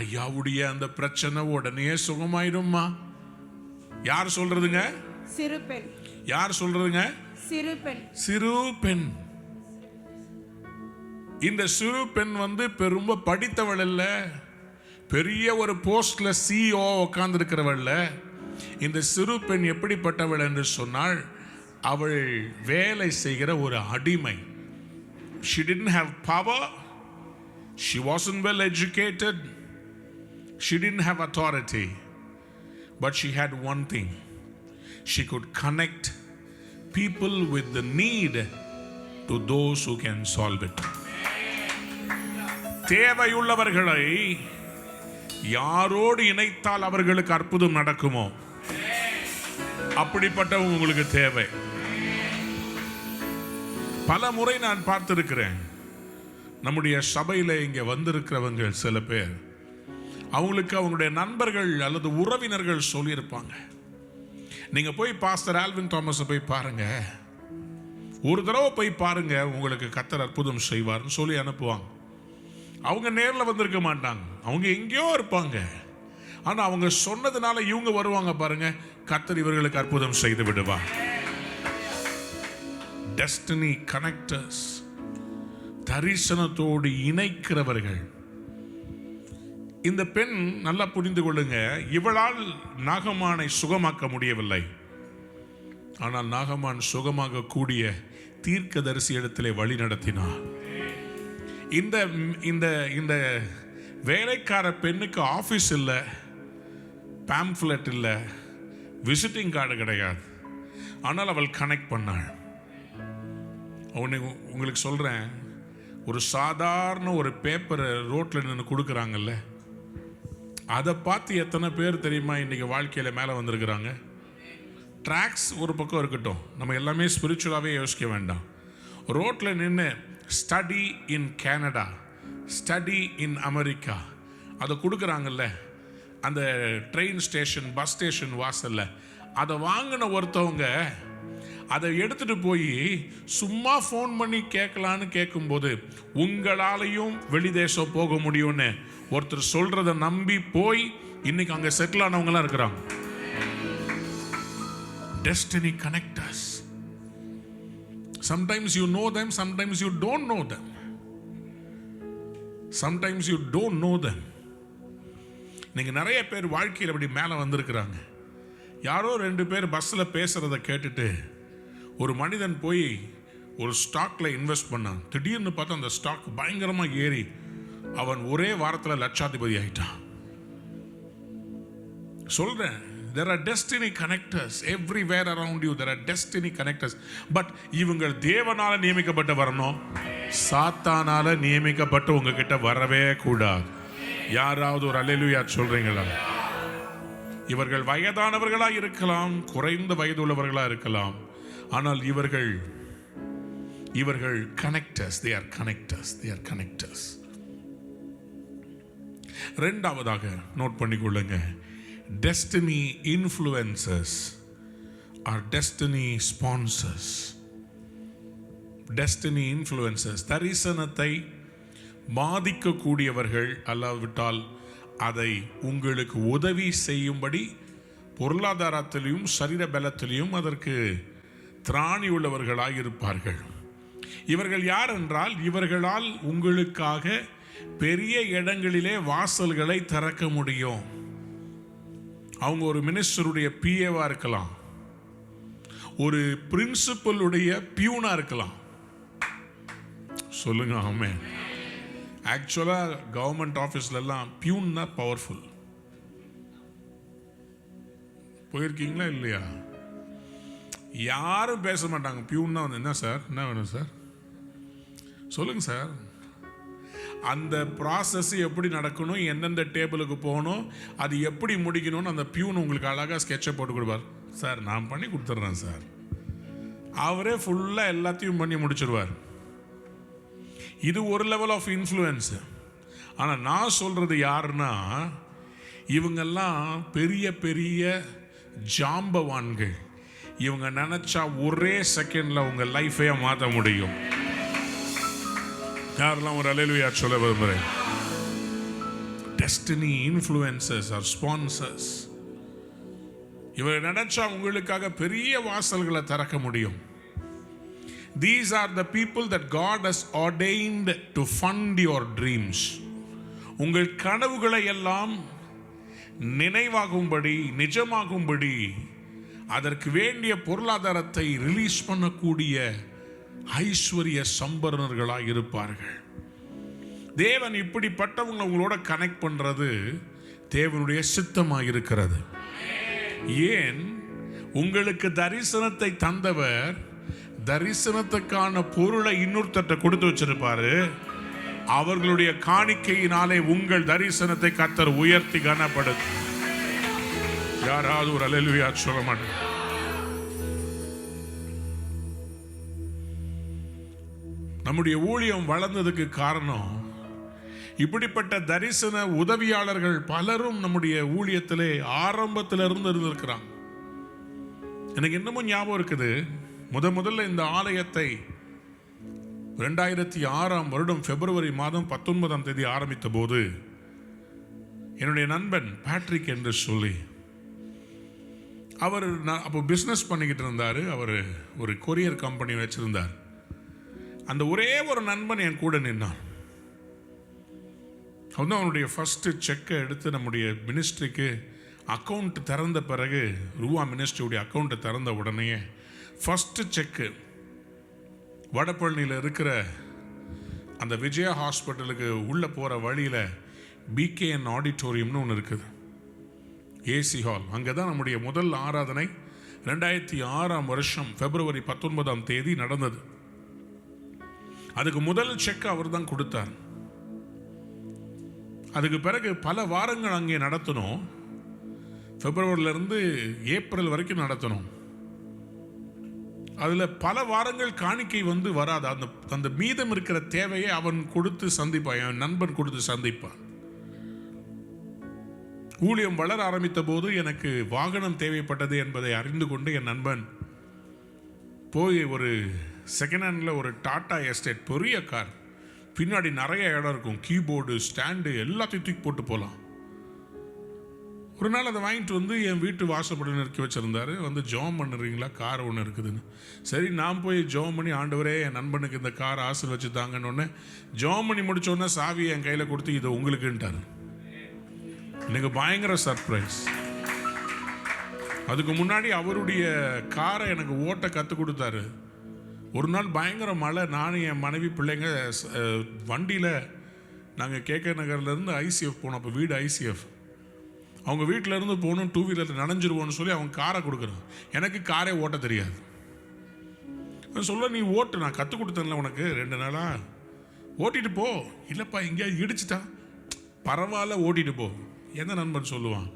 ஐயாவுடைய அந்த பிரச்சனை உடனே சுகமாயிடும்மா. யார் சொல்றதுங்க? சிறு பெண். யார் சொல்றதுங்க? சிறு பெண். சிறு பெண். இந்த சிறு பெண் ரொம்ப படித்தவள் இல்ல, பெரிய ஒரு போஸ்ட்ல CEO உட்கார்ந்து இருக்கிறவள். இந்த சிறு பெண் எப்படிப்பட்டவள் என்று சொன்னால், அவள் வேலை செய்கிற ஒரு அடிமை. She didn't have power, she wasn't well educated, she didn't have authority, but she had one thing: she could connect people with the need to those who can solve it. தேவையுள்ளவர்களை யாரோடு இணைத்தால் அவர்களுக்கு அற்புதம் நடக்குமோ அப்படிப்பட்ட உங்களுக்கு தேவை. பல முறை நான் பார்த்திருக்கிறேன், நம்முடைய சபையில இங்க வந்திருக்கிறவங்க சில பேர், அவங்களுக்கு அவங்களுடைய நண்பர்கள் அல்லது உறவினர்கள் சொல்லியிருப்பாங்க, நீங்க போய் பாஸ்டர் ஆல்வின் தாமஸ் போய் பாருங்க, ஒரு தடவை போய் பாருங்க, உங்களுக்கு கர்த்தர் அற்புதம் செய்வார்னு சொல்லி அனுப்புவாங்க. அவங்க நேரில் வந்திருக்க மாட்டாங்க, அவங்க எங்கேயோ இருப்பாங்க. ஆனா அவங்க சொன்னதுனால இவங்க வருவாங்க பாருங்க, கர்த்தர் இவர்களுக்கு அற்புதம் செய்து விடுவார். டெஸ்டினி கனெக்டர்ஸ், தரிசனத்தோடு இணைக்கிறவர்கள். இந்த பெண் நல்லா புரிந்து கொள்ளுங்க, இவளால் நாகமானை சுகமாக்க முடியவில்லை. ஆனால் நாகமான் சுகமாக கூடிய தீர்க்கதரிசி இடத்திலே வழி நடத்தினார். இந்த இந்த இந்த வேலைக்கார பெண்ணுக்கு ஆஃபீஸ் இல்லை, பேம்ஃப்லெட் இல்லை, விசிட்டிங் கார்டு கிடையாது. ஆனால் அவள் கனெக்ட் பண்ணாள். உங்களுக்கு சொல்கிறேன், ஒரு சாதாரண ஒரு பேப்பரை ரோட்டில் நின்று கொடுக்குறாங்கல்ல, அதை பார்த்து எத்தனை பேர் தெரியுமா இன்றைக்கி வாழ்க்கையில் மேலே வந்திருக்கிறாங்க? ட்ராக்ஸ் ஒரு பக்கம் இருக்கட்டும், நம்ம எல்லாமே ஸ்பிரிச்சுவலாகவே யோசிக்க வேண்டாம். ரோட்டில் நின்று study in Canada, study in America, அதை கொடுக்குறாங்கல்ல அந்த ட்ரெயின் ஸ்டேஷன் பஸ் ஸ்டேஷன் வாசல்ல, அதை வாங்கின ஒருத்தவங்க அதை எடுத்துட்டு போய் சும்மா ஃபோன் பண்ணி கேட்கலான்னு கேட்கும்போது, உங்களாலையும் வெளிதேசம் போக முடியும்னு ஒருத்தர் சொல்றதை நம்பி போய் இன்னைக்கு அங்கே செட்டில் ஆனவங்களாம் இருக்கிறாங்க. Destiny connect us. Sometimes you know them, sometimes you don't know them. Sometimes you don't know them. நீங்க நிறைய பேர் வாழ்க்கையில் அப்படி மேலே வந்திருக்கிறாங்க. யாரோ 2 பேர் பஸ்ஸில் பேசுறதை கேட்டுட்டு ஒரு மனிதன் போய் ஒரு ஸ்டாக்ல இன்வெஸ்ட் பண்ணான். திடீர்னு பார்த்தா அந்த ஸ்டாக் பயங்கரமாக ஏறி அவன் ஒரே வாரத்தில் லட்சாதிபதி ஆயிட்டான். சொல்றேன், there are destiny connectors everywhere around you. There are destiny connectors. But இவங்க தேவனால நியமிக்கப்பட்டு வரணும், சாத்தானால நியமிக்கப்பட்டு உங்ககிட்ட வரவே கூடாது. யாராவது ஒரு அல்லேலூயா சொல்றீங்களா? இவர்கள் வயதானவர்களா இருக்கலாம், குறைந்த வயதுள்ளவர்களா இருக்கலாம், ஆனால் இவர்கள் connectors. They are connectors. They are connectors. இரண்டாவதாக நோட் பண்ணிக்கொள்ளுங்க, destiny influencers are destiny sponsors. destiny influencers, தரிசனத்தை பாதிக்கக்கூடியவர்கள், அல்லாவிட்டால் அதை உங்களுக்கு உதவி செய்யும்படி பொருளாதாரத்திலையும் சரீர பலத்திலையும் அதற்கு திராணி உள்ளவர்களாக இருப்பார்கள். இவர்கள் யார் என்றால், இவர்களால் உங்களுக்காக பெரிய இடங்களிலே வாசல்களை திறக்க முடியும். அவங்க ஒரு மினிஸ்டருடைய பிஏவா இருக்கலாம், ஒரு பிரின்சிபலுடைய பியூனா இருக்கலாம். சொல்லுங்க ஆமென். ஆக்சுவலா கவர்மெண்ட் ஆஃபீஸ்ல எல்லாம் பியூன் தான் பவர்ஃபுல். போயிருக்கீங்களா இல்லையா? யாரும் பேச மாட்டாங்க. பியூன் தான் வந்து, என்ன சார், என்ன வேணும் சார், சொல்லுங்க சார். அந்த ப்ராசஸ் எப்படி நடக்கணும், எந்தெந்த டேபிளுக்கு போகணும், அது எப்படி முடிக்கணும்னு அந்த பியூன் உங்களுக்கு அழகாக ஸ்கெட்சை போட்டு கொடுப்பார். சார் நான் பண்ணி கொடுத்துட்றேன் சார். அவரே ஃபுல்லாக எல்லாத்தையும் பண்ணி முடிச்சிருவார். இது ஒரு லெவல் ஆஃப் இன்ஃப்ளூயன்ஸ். ஆனால் நான் சொல்கிறது யாருன்னா, இவங்கெல்லாம் பெரிய பெரிய ஜாம்பவான்கள். இவங்க நினச்சா ஒரே செகண்டில் உங்கள் லைஃபையே மாற்ற முடியும். யாரெல்லாம் ஒரு அல்லேலூயா சொல்ல விரும்புகிறேன்? Destiny influencers are sponsors. இவர் நினைச்சா உங்களுக்காக பெரிய வாசல்களை திறக்க முடியும். These are the people that God has ordained to fund your dreams. உங்கள் கனவுகளை எல்லாம் நினைவாகும்படி, நிஜமாகும்படி, அதற்கு வேண்டிய பொருளாதாரத்தை ரிலீஸ் பண்ணக்கூடிய ஐஸ்வர்ய சம்பரணர்களாக இருப்பார்கள். தேவன் இப்படிப்பட்டவங்களை உங்களோட கனெக்ட் பண்றது தேவனுடைய சித்தமாக இருக்கிறது. ஏன்? உங்களுக்கு தரிசனத்தை தந்தவர் தரிசனத்துக்கான பொருளை இன்னொருத்தட்ட கொடுத்து வச்சிருப்பாரு. அவர்களுடைய காணிக்கையினாலே உங்கள் தரிசனத்தை கர்த்தர் உயர்த்தி கனப்படுத்து. யாராவது ஒரு அல்லேலூயா சொல்ல மாட்டேன்? நம்முடைய ஊழியம் வளர்ந்ததுக்கு காரணம் இப்படிப்பட்ட தரிசன உதவியாளர்கள் பலரும் நம்முடைய ஊழியத்திலே ஆரம்பத்தில் இருந்திருக்கிறாங்க. எனக்கு இன்னமும் ஞாபகம் இருக்குது. முதல்ல இந்த ஆலயத்தை 2006 பிப்ரவரி மாதம் 19 ஆரம்பித்த போது என்னுடைய நண்பன் பேட்ரிக் என்று சொல்லி, அவர் அப்போ பிஸ்னஸ் பண்ணிக்கிட்டு இருந்தார். அவர் ஒரு கொரியர் கம்பெனி வச்சிருந்தார். அந்த ஒரே ஒரு நண்பன் என் கூட நின்னான். அவன் அவனுடைய ஃபர்ஸ்ட் செக்கை எடுத்து நம்முடைய மினிஸ்ட்ரிக்கு அக்கௌண்ட் திறந்த பிறகு, ரூவா மினிஸ்ட்ரியுடைய அக்கௌண்ட்டை திறந்த உடனே ஃபர்ஸ்ட் செக்கு வடபழனியில் இருக்கிற அந்த விஜயா ஹாஸ்பிட்டலுக்கு உள்ளே போகிற வழியில் பிகேஎன் ஆடிட்டோரியம்னு ஒன்று இருக்குது, ஏசி ஹால். அங்கே தான் நம்முடைய முதல் ஆராதனை 2006 பிப்ரவரி 19 நடந்தது. அதுக்கு முதல் செக் அவர் தான் கொடுத்தார். அதுக்கு பிறகு பல வாரங்கள் அங்கே நடத்தணும். பிப்ரவரியிலிருந்து ஏப்ரல் வரைக்கும் நடத்தணும். அதில் பல வாரங்கள் காணிக்கை வராது. அந்த மீதம் இருக்கிற தேவையை அவன் கொடுத்து சந்திப்பான், என் நண்பன் கொடுத்து சந்திப்பான். ஊழியம் வளர ஆரம்பித்த போது எனக்கு வாகனம் தேவைப்பட்டது என்பதை அறிந்து கொண்டு என் நண்பன் போய் ஒரு செகண்ட் ஹேண்டில் ஒரு டாடா எஸ்டேட் பெரிய கார், பின்னாடி நிறைய இடம் இருக்கும், கீபோர்டு ஸ்டாண்டு எல்லாத்தையும் தூக்கி போட்டு போகலாம். ஒரு நாள் அதை வாங்கிட்டு வந்து என் வீட்டு வாசப்படி நிறுத்தி வச்சுருந்தாரு. ஜெபம் பண்ணுறீங்களா, கார் ஒன்று இருக்குதுன்னு. சரி, நான் போய் ஜெபம் பண்ணி, ஆண்டவரே என் நண்பனுக்கு இந்த கார் ஆசீர்வதிச்சு தாங்கன்னு ஒன்று ஜெபம் பண்ணி முடிச்சோடனே சாவியை என் கையில் கொடுத்து இதை உங்களுக்குன்ட்டார். எனக்கு பயங்கர சர்ப்ரைஸ். அதுக்கு முன்னாடி அவருடைய காரை எனக்கு ஓட்ட கற்றுக் கொடுத்தாரு. ஒரு நாள் பயங்கர மழை, நானும் என் மனைவி பிள்ளைங்க வண்டியில் நாங்கள் கேகே நகர்லேருந்து ஐசிஎஃப் போனோம். அப்போ வீடு ஐசிஎஃப். அவங்க வீட்டிலேருந்து போகணும், டூ வீலரில் நனைஞ்சிருவோன்னு சொல்லி அவங்க காரை கொடுக்குறான். எனக்கு காரே ஓட்ட தெரியாது. சொல்ல, நீ ஓட்டு, நான் கற்றுக் கொடுத்தேன்ல உனக்கு 2 நாளாக, ஓட்டிட்டு போ. இல்லைப்பா எங்கேயாவது இடிச்சிட்டா பரவாயில்ல, ஓட்டிட்டு போ. எந்த நண்பன் சொல்லுவான்?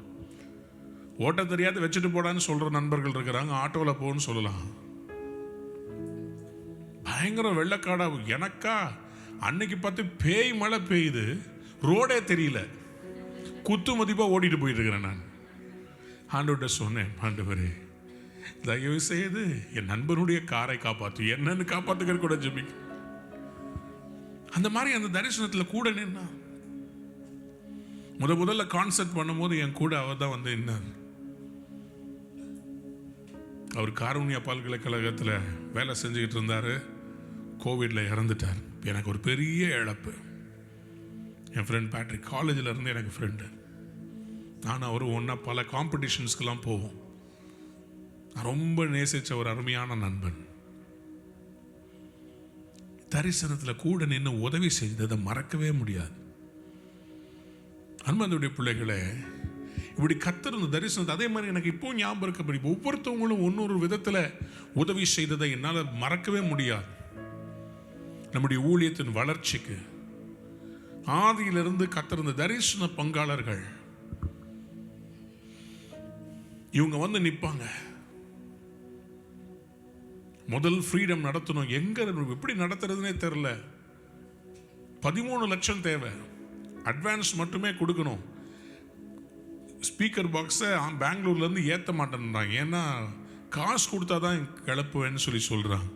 ஓட்ட தெரியாது வச்சுட்டு போடான்னு சொல்கிற நண்பர்கள் இருக்கிறாங்க. ஆட்டோவில் போன்னு சொல்லலாம். பயங்கர வெள்ளக்காடா. எனக்கா அன்னைக்கு பார்த்து பேய் மழை பெய்யுது, ரோடே தெரியல, குத்து மதிப்பாக ஓட்டிட்டு போயிட்டு இருக்கிறேன். நான் ஆண்டவர்கிட்ட சொன்னேன், ஆண்டவரே தயவு செய்து என் நண்பனுடைய காரை காப்பாற்று, என்னன்னு காப்பாற்றுக்கிற கூட ஜெபிக்க. அந்த மாதிரி அந்த தரிசனத்தில் கூட நின்னா. முதல்ல கான்சர்ட் பண்ணும்போது என் கூட அவர் தான் நின்னார். அவர் காருண்யா பல்கலைக்கழகத்தில் வேலை செஞ்சுக்கிட்டு இருந்தார். கோவிடில் இறந்துட்டார். எனக்கு ஒரு பெரிய இழப்பு. என் ஃப்ரெண்ட் பேட்ரிக் காலேஜில் இருந்து எனக்கு ஃப்ரெண்டு. நான் அவரும் ஒன்றா பல காம்படிஷன்ஸ்க்கெல்லாம் போவோம். நான் ரொம்ப நேசித்த ஒரு அருமையான நண்பன். தரிசனத்தில் கூட நின்று உதவி செய்ததை மறக்கவே முடியாது. அன்பனுடைய பிள்ளைகளே, இப்படி கத்திருந்த தரிசனத்தை அதே மாதிரி எனக்கு இப்போ ஞாபகம் இருக்கப்படி ஒவ்வொருத்தவங்களும் ஒன்னொரு விதத்தில் உதவி செய்ததை என்னால் மறக்கவே முடியாது. நம்முடைய ஊழியத்தின் வளர்ச்சிக்கு ஆதியிலிருந்து கத்திருந்த தரிசன பங்காளர்கள் இவங்க வந்து நிற்பாங்க. முதல் ஃப்ரீடம் நடத்தணும். எங்க எப்படி நடத்துறதுனே தெரியல. 13 லட்சம் தேவை. அட்வான்ஸ் மட்டுமே கொடுக்கணும். ஸ்பீக்கர் பாக்ஸை பெங்களூர்லேருந்து ஏற்ற மாட்டேன்றாங்க. ஏன்னா காசு கொடுத்தா தான் கிளப்புவேன்னு சொல்கிறாங்க.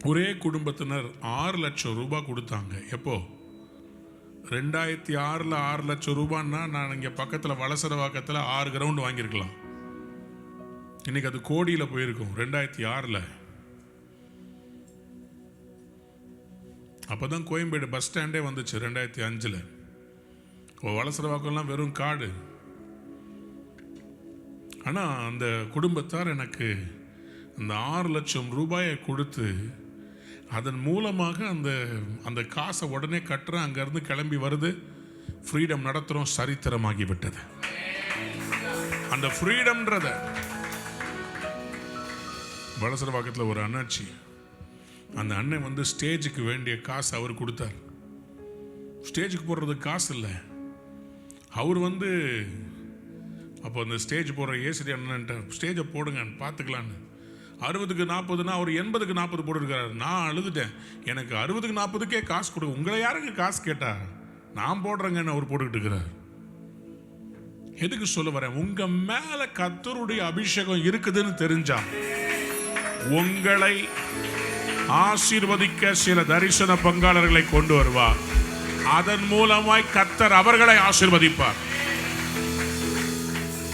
ஒரே குடும்பத்தினர் 6 லட்சம் ரூபாய் கொடுத்தாங்க. எப்போ? 2006 6 லட்சம் ரூபான்னா நான் இங்கே பக்கத்தில் வலசரவாக்கத்தில் 6 கிரவுண்ட் வாங்கியிருக்கலாம். இன்னைக்கு அது கோடியில் போயிருக்கும். 2006 அப்போதான் கோயம்பேடு பஸ் ஸ்டாண்டே வந்துச்சு. 2005 வலசரவாக்கம்லாம் வெறும் காடு. ஆனால் அந்த குடும்பத்தார் எனக்கு அந்த 6 லட்சம் ரூபாயை கொடுத்து அதன் மூலமாக அந்த காசை உடனே கட்டுறேன். அங்கேருந்து கிளம்பி வருது. ஃப்ரீடம் நடத்துகிறோம். சரித்திரமாகி விட்டது. அந்த ஃப்ரீடம்ன்றத வலசரவாக்கத்தில் ஒரு அண்ணாச்சி, அந்த அண்ணன் வந்து ஸ்டேஜுக்கு வேண்டிய காசு அவர் கொடுத்தார். ஸ்டேஜுக்கு போடுறதுக்கு காசு இல்லை. அவர் வந்து அப்போ அந்த ஸ்டேஜ் போடுற ஏசிடி அண்ணன்ட்ட ஸ்டேஜை போடுங்க பார்த்துக்கலான்னு. 60க்கு 40னா அவர் 80க்கு 40 போட்டுருக்காரு. நான் அழுதுட்டேன். எனக்கு 60க்கு 40க்கே காசு கொடு. உங்களை யாருக்கு காசு கேட்டா? நான் போடுறேங்கன்னு அவர் போட்டுக்கிட்டு இருக்கிறார். எதுக்கு சொல்ல வரேன்? உங்க மேல கர்த்தருடைய அபிஷேகம் இருக்குதுன்னு தெரிஞ்சா உங்களை ஆசீர்வதிக்க சில தரிசன பங்காளர்களை கொண்டு வருவார். அதன் மூலமாய் கர்த்தர் அவர்களை ஆசீர்வதிப்பார்.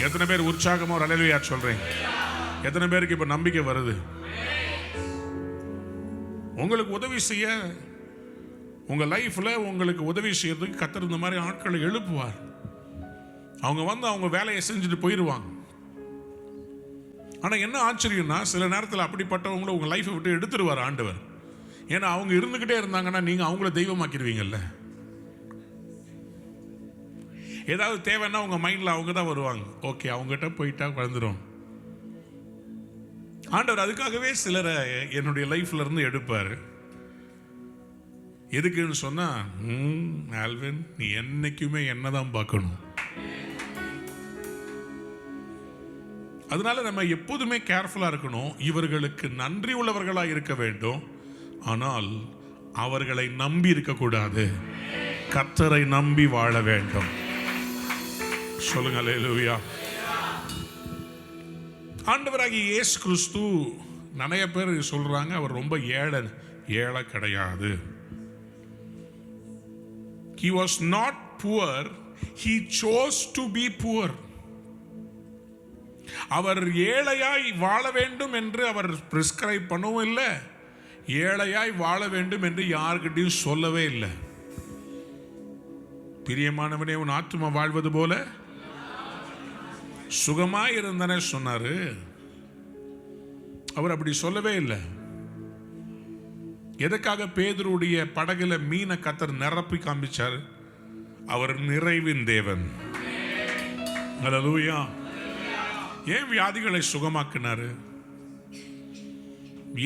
எத்தனை பேர் உற்சாகமா ஒரு அல்லேலூயா சொல்றீங்க? எத்தனை பேருக்கு இப்ப நம்பிக்கை வருது? உங்களுக்கு உதவி செய்ய, உங்க லைஃப்ல உங்களுக்கு உதவி செய்யறதுக்கு கர்த்தர் இந்த மாதிரி ஆட்களை எழுப்புவார். அவங்க வந்து அவங்க வேலையை செஞ்சுட்டு போயிடுவாங்க. ஆனா என்ன ஆச்சரியம்னா, சில நேரத்தில் அப்படிப்பட்டவங்களை உங்க லைஃபை விட்டு எடுத்துருவார் ஆண்டவர். ஏன்னா அவங்க இருந்துகிட்டே இருந்தாங்கன்னா நீங்க அவங்கள தெய்வமாக்கிடுவீங்கல்ல. ஏதாவது தேவைன்னா உங்க மைண்ட்ல அவங்க தான் வருவாங்க. ஓகே, அவங்ககிட்ட போயிட்டா வந்துடும். ஆண்டவர் அதுக்காகவே சிலரை என்னுடைய லைஃப்ல இருந்து எடுப்பாரு. எதுக்குன்னு சொன்னா, ஆல்வின் நீ என்னைக்குமே என்னதான் பார்க்கணும். அதனால நம்ம எப்போதுமே கேர்ஃபுல்லா இருக்கணும். இவர்களுக்கு நன்றி உள்ளவர்களா இருக்க வேண்டும். ஆனால் அவர்களை நம்பி இருக்கக்கூடாது. கர்த்தரை நம்பி வாழ வேண்டும். சொல்லுங்க அல்லேலூயா. ஆண்டவராகிய இயேசு கிறிஸ்து, நிறைய பேர் சொல்றாங்க அவர் ரொம்ப ஏழை கிடையாது. He was not poor, he chose to be poor. அவர் ஏழையாய் வாழ வேண்டும் என்று அவர் பிரிஸ்கிரைப் பண்ணவும் இல்லை. ஏழையாய் வாழ வேண்டும் என்று யார்கிட்டையும் சொல்லவே இல்லை. பிரியமானவனே, உன் ஆத்துமா வாழ்வது போல சுகமாய் இருந்தன சொன்னாரு. அவர் அப்படி சொல்லவே இல்லை. எதுக்காக பேதுருடைய படகுல மீனை கர்த்தர் நிரப்பி காமிச்சார்? அவர் நிறைவின் தேவன். அல்லேலூயா. ஏன் வியாதிகளை சுகமாக்கினாரு?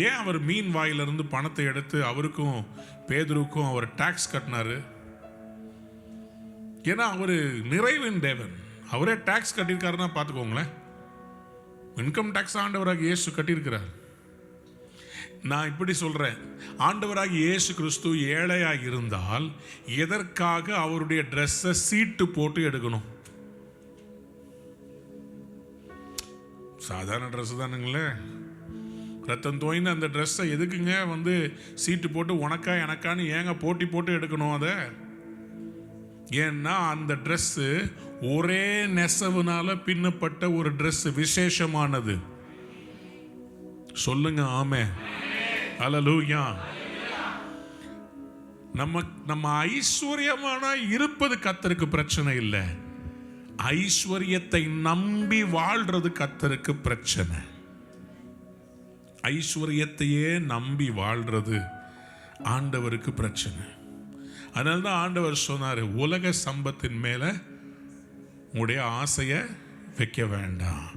ஏன் அவர் மீன் வாயிலிருந்து பணத்தை எடுத்து அவருக்கும் பேதுருக்கும் அவர் டாக்ஸ் கட்டினாரு? ஏன்னா அவரு நிறைவின் தேவன். அவரே டாக்ஸ் கட்டியிருக்காருன்னா பார்த்துக்கோங்களேன். இன்கம் டாக்ஸ் ஆண்டவராக இயேசு கட்டியிருக்கிறார். நான் இப்படி சொல்றேன், ஆண்டவராக இயேசு கிறிஸ்து ஏழையாக இருந்தால் எதற்காக அவருடைய ட்ரெஸ்ஸை சீட்டு போட்டு எடுக்கணும்? சாதாரண ட்ரெஸ் தானுங்களே. ரத்தம் தோய்ந்த அந்த ட்ரெஸ்ஸை எதுக்குங்க வந்து சீட்டு போட்டு உனக்கா எனக்கான்னு ஏங்க போட்டி போட்டு எடுக்கணும்? அதை ஏன்னா அந்த ட்ரெஸ்ஸு ஒரே நெசவுனால பின்னப்பட்ட ஒரு ட்ரெஸ், விசேஷமானது. சொல்லுங்க ஆமென். அல்லேலூயா. நம்ம ஐஸ்வர்யமான இருப்பது கர்த்தருக்கு பிரச்சனை இல்லை. ஐஸ்வர்யத்தை நம்பி வாழ்றது கர்த்தருக்கு பிரச்சனை. ஐஸ்வர்யத்தையே நம்பி வாழ்றது ஆண்டவருக்கு பிரச்சனை. அதனால்தான் ஆண்டவர் சொன்னாரு, உலக சம்பத்தின் மேல உங்களுடைய ஆசையை வைக்க வேண்டாம்,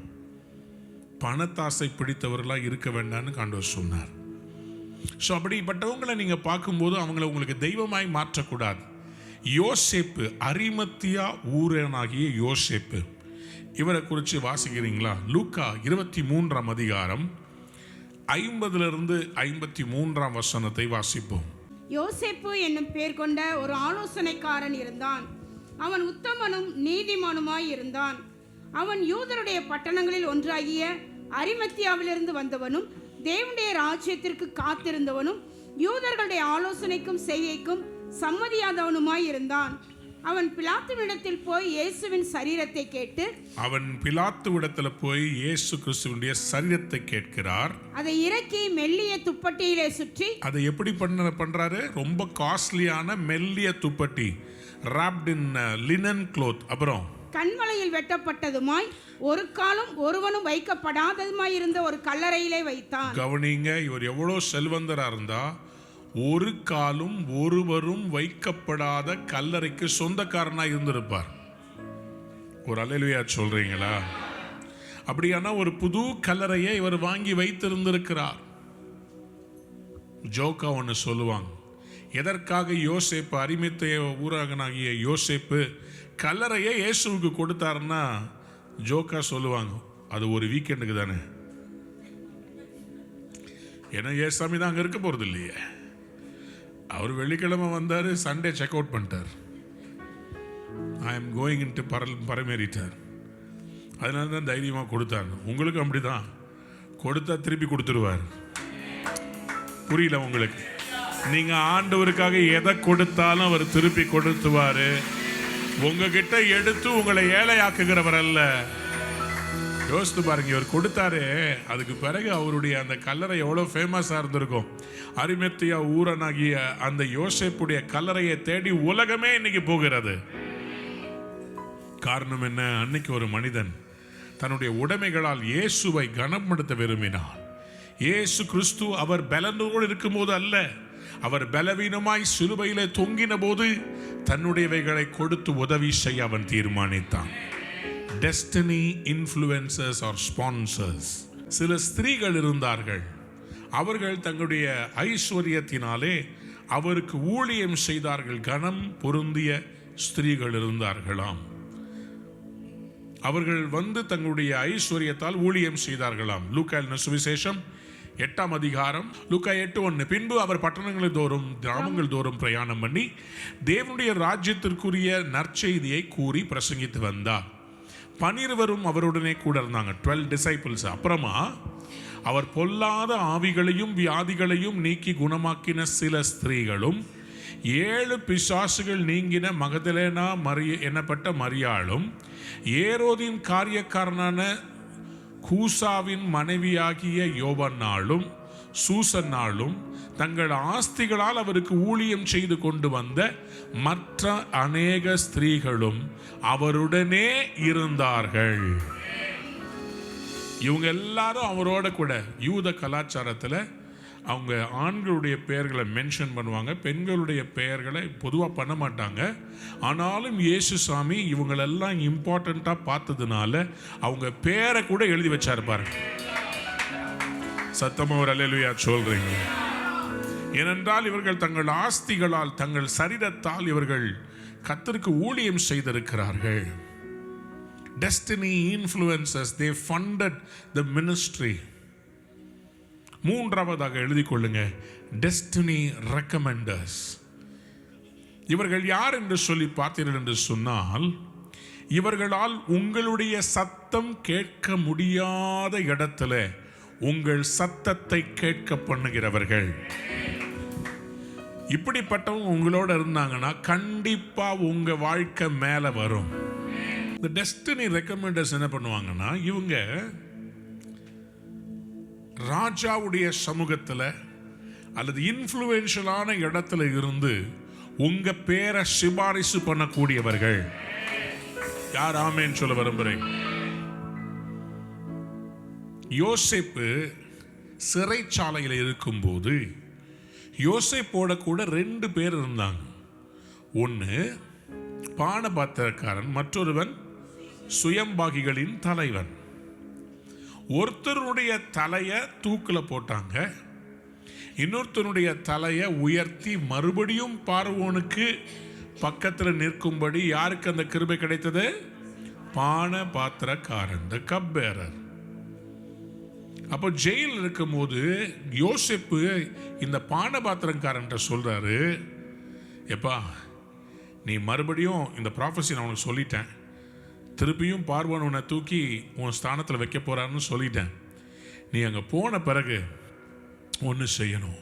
பணத்தாசை பிடித்தவர்களா இருக்க வேண்டாம்னு ஆண்டவர் சொன்னார். ஸோ அப்படிப்பட்டவங்களை நீங்க பார்க்கும்போது அவங்கள உங்களுக்கு தெய்வமாய் மாற்றக்கூடாது. யோசேப்பு, அரிமத்தியா ஊரனாகிய யோசேப்பு, இவரை குறித்து வாசிக்கிறீங்களா? லூக்கா 23ஆம் அதிகாரம் 50 53 வசனத்தை வாசிப்போம். யோசேப்பு என்னும் பேர் கொண்ட ஒரு ஆலோசனைக்காரன் இருந்தான். அவன் உத்தமனும் நீதிமானுமாய் இருந்தான். அவன் யூதருடைய பட்டணங்களில் ஒன்றாகிய அரிமத்தியாவிலிருந்து வந்தவனும் தேவனுடைய ராஜ்யத்திற்கு காத்திருந்தவனும் யூதர்களுடைய ஆலோசனைக்கும் செய்கைக்கும் சம்மதியாதவனுமாய் இருந்தான். அவன் பிலாத்துவிடத்தில் போய் இயேசுவின் சரீரத்தை கேட்டு, அவன் பிலாத்துவிடத்துல போய் இயேசு கிறிஸ்துவினுடைய சரீரத்தை கேட்கிறார். அதை இறக்கி மெல்லிய துப்பட்டியிலே சுற்றி, அதை எப்படி பண்றாரு? ரொம்ப காஸ்ட்லியான மெல்லிய துப்பட்டி, wrapped in linen cloth. அப்புறம் கண்மலையில் வெட்டப்பட்டதுமாய் ஒரு காலம் ஒருவனும் வைக்கப்படாததுமாய் இருந்த ஒரு கல்லறையிலே வைத்தான். கவனிங்க, இவர் எவ்வளவு செல்வந்தரா இருந்தா ஒரு காலும் ஒருவரும் வைக்கப்படாத கல்லறைக்கு சொந்தக்காரனா இருந்திருப்பார். ஒரு அல்லேலூயா சொல்றீங்களா? அப்படியானா ஒரு புது கல்லறையை இவர் வாங்கி வைத்திருந்திருக்கிறார். ஜோக்கா ஒன்று சொல்லுவாங்க, எதற்காக யோசேப்பு, அரிமத்தியா ஊராகனாகிய யோசேப்பு கல்லறையை இயேசுவுக்கு கொடுத்தாருன்னா ஜோக்கா சொல்லுவாங்க, அது ஒரு வீக்கெண்டுக்கு தானே. ஏன்னா ஏசாமி தான் அங்கே இருக்க போறது இல்லையே. அவர் வெள்ளிக்கிழமை வந்தார், சண்டே செக் அவுட் பண்ணிட்டார். ஐ எம் கோயிங் இன்ட்டு பரமேறிட்டார். அதனால தான் தைரியமாக கொடுத்தாங்க. உங்களுக்கு அப்படிதான், கொடுத்தா திருப்பி கொடுத்துருவார். புரியல உங்களுக்கு? நீங்க ஆண்டவருக்காக எதை கொடுத்தாலும் அவர் திருப்பி கொடுத்துவாரு. உங்ககிட்ட எடுத்து உங்களை ஏழையாக்குகிறவர் அல்ல. யோசித்து பாருங்க, இவர் கொடுத்தாரு, அதுக்கு பிறகு அவருடைய அந்த கல்லறை எவ்வளோ ஃபேமஸாக இருந்திருக்கும். அரிமத்தியா ஊரனாகிய அந்த யோசேப்புடைய கல்லறையை தேடி உலகமே இன்னைக்கு போகிறது. காரணம் என்ன? அன்னைக்கு ஒரு மனிதன் தன்னுடைய உடைமைகளால் இயேசுவை கனப்படுத்த விரும்பினார். இயேசு கிறிஸ்து அவர் பலனோடு இருக்கும்போது அல்ல, அவர் பலவீனமாய் சிலுவையிலே தொங்கின போது தன்னுடையவைகளை கொடுத்து உதவி செய்ய அவன் தீர்மானித்தான். Destiny influencers are sponsors. சில ஸ்திரீகள் இருந்தார்கள். அவர்கள் தங்களுடைய ஐஸ்வர்யத்தினாலே அவருக்கு ஊழியம் செய்தார்கள். கனம் பொருந்திய ஸ்திரீகள் இருந்தார்களாம். அவர்கள் வந்து தங்களுடைய ஐஸ்வர்யத்தால் ஊழியம் செய்தார்களாம். லூக்கா சுவிசேஷம் 8ஆம் அதிகாரம், லூக்கா 8:1. பின்பு அவர் பட்டணங்கள் தோறும் கிராமங்கள் தோறும் பிரயாணம் பண்ணி தேவனுடைய ராஜ்யத்திற்குரிய நற்செய்தியை கூறி பிரசங்கித்து வந்தார். 12 அவருடனே கூட இருந்தாங்க, 12 டிசைபிள்ஸ். அப்புறமா அவர் பொல்லாத ஆவிகளையும் வியாதிகளையும் நீக்கி குணமாக்கின சில ஸ்திரீகளும் 7 பிசாசுகள் நீங்கின மகதலேனா எனப்பட்ட மரியாளும் ஏரோதின் காரியக்காரனான கூசாவின் மனைவியாகிய யோவன்னாளும் சூசன்னாளும் தங்கள் ஆஸ்திகளால் அவருக்கு ஊழியம் செய்து கொண்டு வந்த மற்ற அநேக ஸ்திரீகளும் அவருடனே இருந்தார்கள். இவங்க எல்லாரும் அவரோட கூட. யூத கலாச்சாரத்தில் அவங்க ஆண்களுடைய பெயர்களை மென்ஷன் பண்ணுவாங்க, பெண்களுடைய பெயர்களை பொதுவாக பண்ண மாட்டாங்க. ஆனாலும் இயேசு சாமி இவங்களெல்லாம் இம்பார்ட்டண்ட்டாக பார்த்ததுனால அவங்க பேரை கூட எழுதி வச்சாரு பாருங்க. சத்தமா ஒரு அல்லேலூயா சொல்றீங்க? ஏனென்றால் இவர்கள் தங்கள் ஆஸ்திகளால் தங்கள் சரீரத்தால் இவர்கள் கர்த்தருக்கு ஊழியம் செய்திருக்கிறார்கள். Destiny influencers, they funded the ministry. மூன்றாவதாக எழுதிக் கொள்ளுங்க, Destiny recommenders. இவர்கள் யார் என்று சொல்லி பார்த்தீர்கள் என்று சொன்னால், இவர்களால் உங்களுடைய சத்தம் கேட்க முடியாத இடத்துல உங்கள் சத்தத்தை கேட்க பண்ணுகிறவர்கள். இப்படிப்பட்டவங்க உங்களோட இருந்தாங்கன்னா கண்டிப்பா உங்க வாழ்க்கை மேல வரும். இந்த டெஸ்டினி ரெக்கமெண்டர்ஸ் என்ன பண்ணுவாங்கன்னா, இவங்க ராஜாவுடைய சமூகத்தில் அல்லது இன்ஃப்ளூயன்ஷியலான இடத்துல இருந்து உங்க பேரை சிபாரிசு பண்ணக்கூடியவர்கள். யார் ஆமேன்னு சொல்ல விரும்புறேன்? யோசேப்பு சிறைச்சாலையில் இருக்கும்போது யோசேப்போட கூட 2 பேர் இருந்தாங்க. ஒன்று பானபாத்திரக்காரன், மற்றொருவன் சுயம்பாகிகளின் தலைவன். ஒருத்தருடைய தலையை தூக்கில் போட்டாங்க, இன்னொருத்தனுடைய தலையை உயர்த்தி மறுபடியும் பார்வோனுக்கு பக்கத்தில் நிற்கும்படி யாருக்கு அந்த கிருபை கிடைத்தது? பான பாத்திரக்காரன், the cup bearer. அப்போ ஜெயில் இருக்கும்போது யோசேப்பு இந்த பான பாத்திரக்காரன் சொல்றாரு, எப்பா நீ மறுபடியும் இந்த ப்ராஃபஸி நான் உனக்கு சொல்லிட்டேன், திருப்பியும் பார்வோன் உன்னை தூக்கி உன் ஸ்தானத்தில் வைக்க போறான்னு சொல்லிட்டேன். நீ அங்கே போன பிறகு ஒன்று செய்யணும்.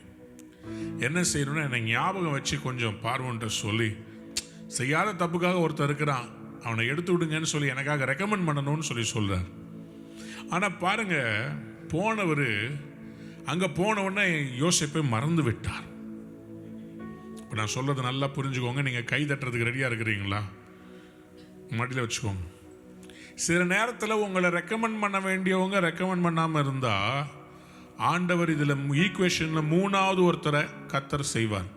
என்ன செய்யணும்னா என்னை ஞாபகம் வச்சு கொஞ்சம் பார்வோன்ட்ட சொல்லி, செய்யாத தப்புக்காக ஒருத்தர் இருக்கிறான், அவனை எடுத்து விடுங்கன்னு சொல்லி எனக்காக ரெக்கமெண்ட் பண்ணணும்னு சொல்லி சொல்றார். ஆனால் பாருங்க, போனவர் அங்கே போனவுடனே யோசேப்பை மறந்து விட்டார். இப்போ நான் சொல்றது நல்லா புரிஞ்சுக்கோங்க. நீங்கள் கை தட்டுறதுக்கு ரெடியாக இருக்கிறீங்களா? மடியில் வச்சுக்கோங்க. சில நேரத்தில் உங்களை ரெக்கமெண்ட் பண்ண வேண்டியவங்க ரெக்கமெண்ட் பண்ணாமல் இருந்தால் ஆண்டவர் இதில் ஈக்குவேஷனில் மூணாவது ஒருத்தரை கர்த்தர் செய்வார்.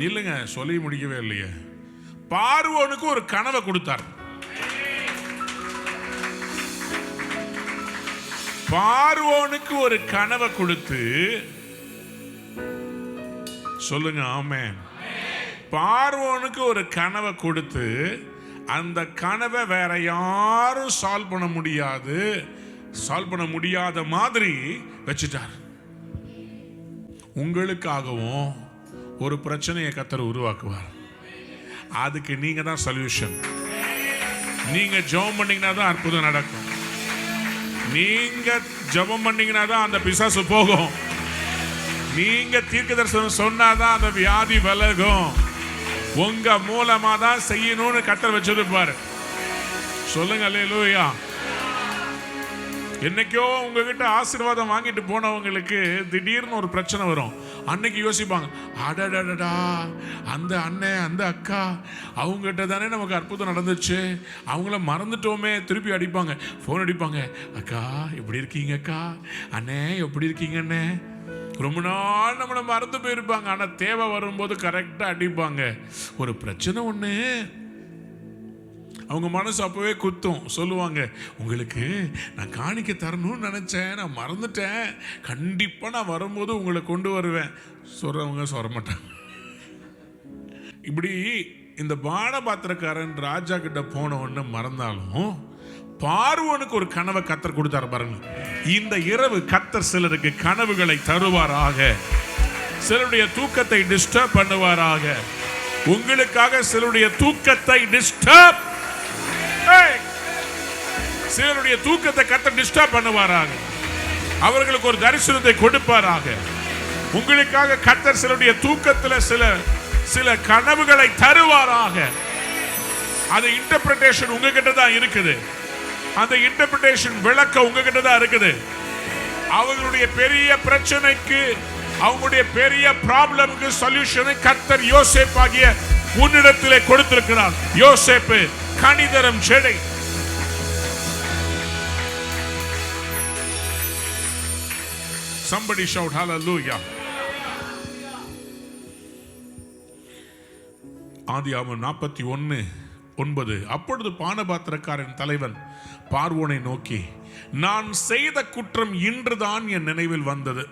இல்லைங்க, சொல்லி முடிக்கவே இல்லையே. பார்வோனுக்கு ஒரு கனவை கொடுத்தார். பார்வோனுக்கு ஒரு கனவை கொடுத்து, சொல்லுங்க ஆமென். பார்வோனுக்கு ஒரு கனவை கொடுத்து அந்த கனவை வேற யாரும் சால்வ் பண்ண முடியாத மாதிரி வச்சுட்டார். உங்களுக்காகவும் ஒரு பிரச்சனையை கர்த்தர் உருவாக்குவார். அதுக்கு நீங்க தான் சொல்யூஷன். நீங்க ஜெபம் பண்ணீங்கன்னா தான் அற்புதம் நடக்கும். நீங்க ஜெபம் பண்ணீங்கன்னா தான் அந்த பிசாசு போகும். நீங்க தீர்க்கதரிசனம் சொன்னாதான் அந்த வியாதி விலகும். உங்க மூலமா தான் செய்யணும்னு கர்த்தர் வச்சிருப்பாரு. சொல்லுங்க அல்லேலூயா. என்னைக்கோ உங்ககிட்ட ஆசீர்வாதம் வாங்கிட்டு போனவங்களுக்கு திடீர்னு ஒரு பிரச்சனை வரும். அன்னைக்கு யோசிப்பாங்க, அடடடா அந்த அண்ணன் அந்த அக்கா அவங்ககிட்ட தானே நமக்கு அற்புதம் நடந்துச்சு, அவங்கள மறந்துட்டோமே. திருப்பி அடிப்பாங்க, ஃபோன் அடிப்பாங்க, அக்கா எப்படி இருக்கீங்க, அக்கா அண்ணே எப்படி இருக்கீங்க அண்ணே. ரொம்ப நாள் நம்மளை மறந்து போயிருப்பாங்க. ஆனால் தேவை வரும்போது கரெக்டாக அடிப்பாங்க. ஒரு பிரச்சனை ஒன்று அவங்க மனசு அப்பவே குத்தும். சொல்லுவாங்க, உங்களுக்கு நான் காணிக்க தரணும்னு நினைச்சேன், நான் மறந்துட்டேன், கண்டிப்பா நான் வரும்போது உங்களை கொண்டு வருவேன். சொல்றவங்க சொல்ல மாட்டாங்க. இப்படி இந்த பானபாத்திரக்காரன் ராஜா கிட்ட போன ஒன்று மறந்தாலும் பார்வோனுக்கு ஒரு கனவை கர்த்தர் கொடுத்தாரு பாருங்க. இந்த இரவு கர்த்தர் சிலருக்கு கனவுகளை தருவாராக, சிலருடைய தூக்கத்தை டிஸ்டர்ப் பண்ணுவாராக. உங்களுக்காக சிலருடைய தூக்கத்தை டிஸ்டர்ப், சிலருடைய தூக்கத்தை கர்த்தர் டிஸ்டர்ப் பண்ணுவாராக. அவர்களுக்கு ஒரு தரிசனத்தை கொடுப்பாராக. உங்களுக்காக கர்த்தர் சிலருடைய தூக்கத்தில் சில கனவுகளை தருவாராக. அது இன்டர்பிரேஷன் உங்ககிட்ட தான் இருக்குது. அந்த இன்டர்பிரேஷன் விளக்க உங்ககிட்ட தான் இருக்குது. அவங்களுடைய பெரிய பிரச்சனைக்கு, அவங்களுடைய பெரிய ப்ராப்ளமுக்கு சொல்யூஷனை கர்த்தர் யோசேப்பு ஆகிய உன்னிடத்திலே கொடுத்திருக்கிறார். யோசேப்பு கனிதரம் செடை. Somebody shout hallelujah. ஆதியாகமம் 41:9. அப்பொழுது பானபாத்திரக்காரன் தலைவன் பார்வோனை நோக்கி, நான் செய்த குற்றம் இன்றுதான் என் நினைவில் வந்தது.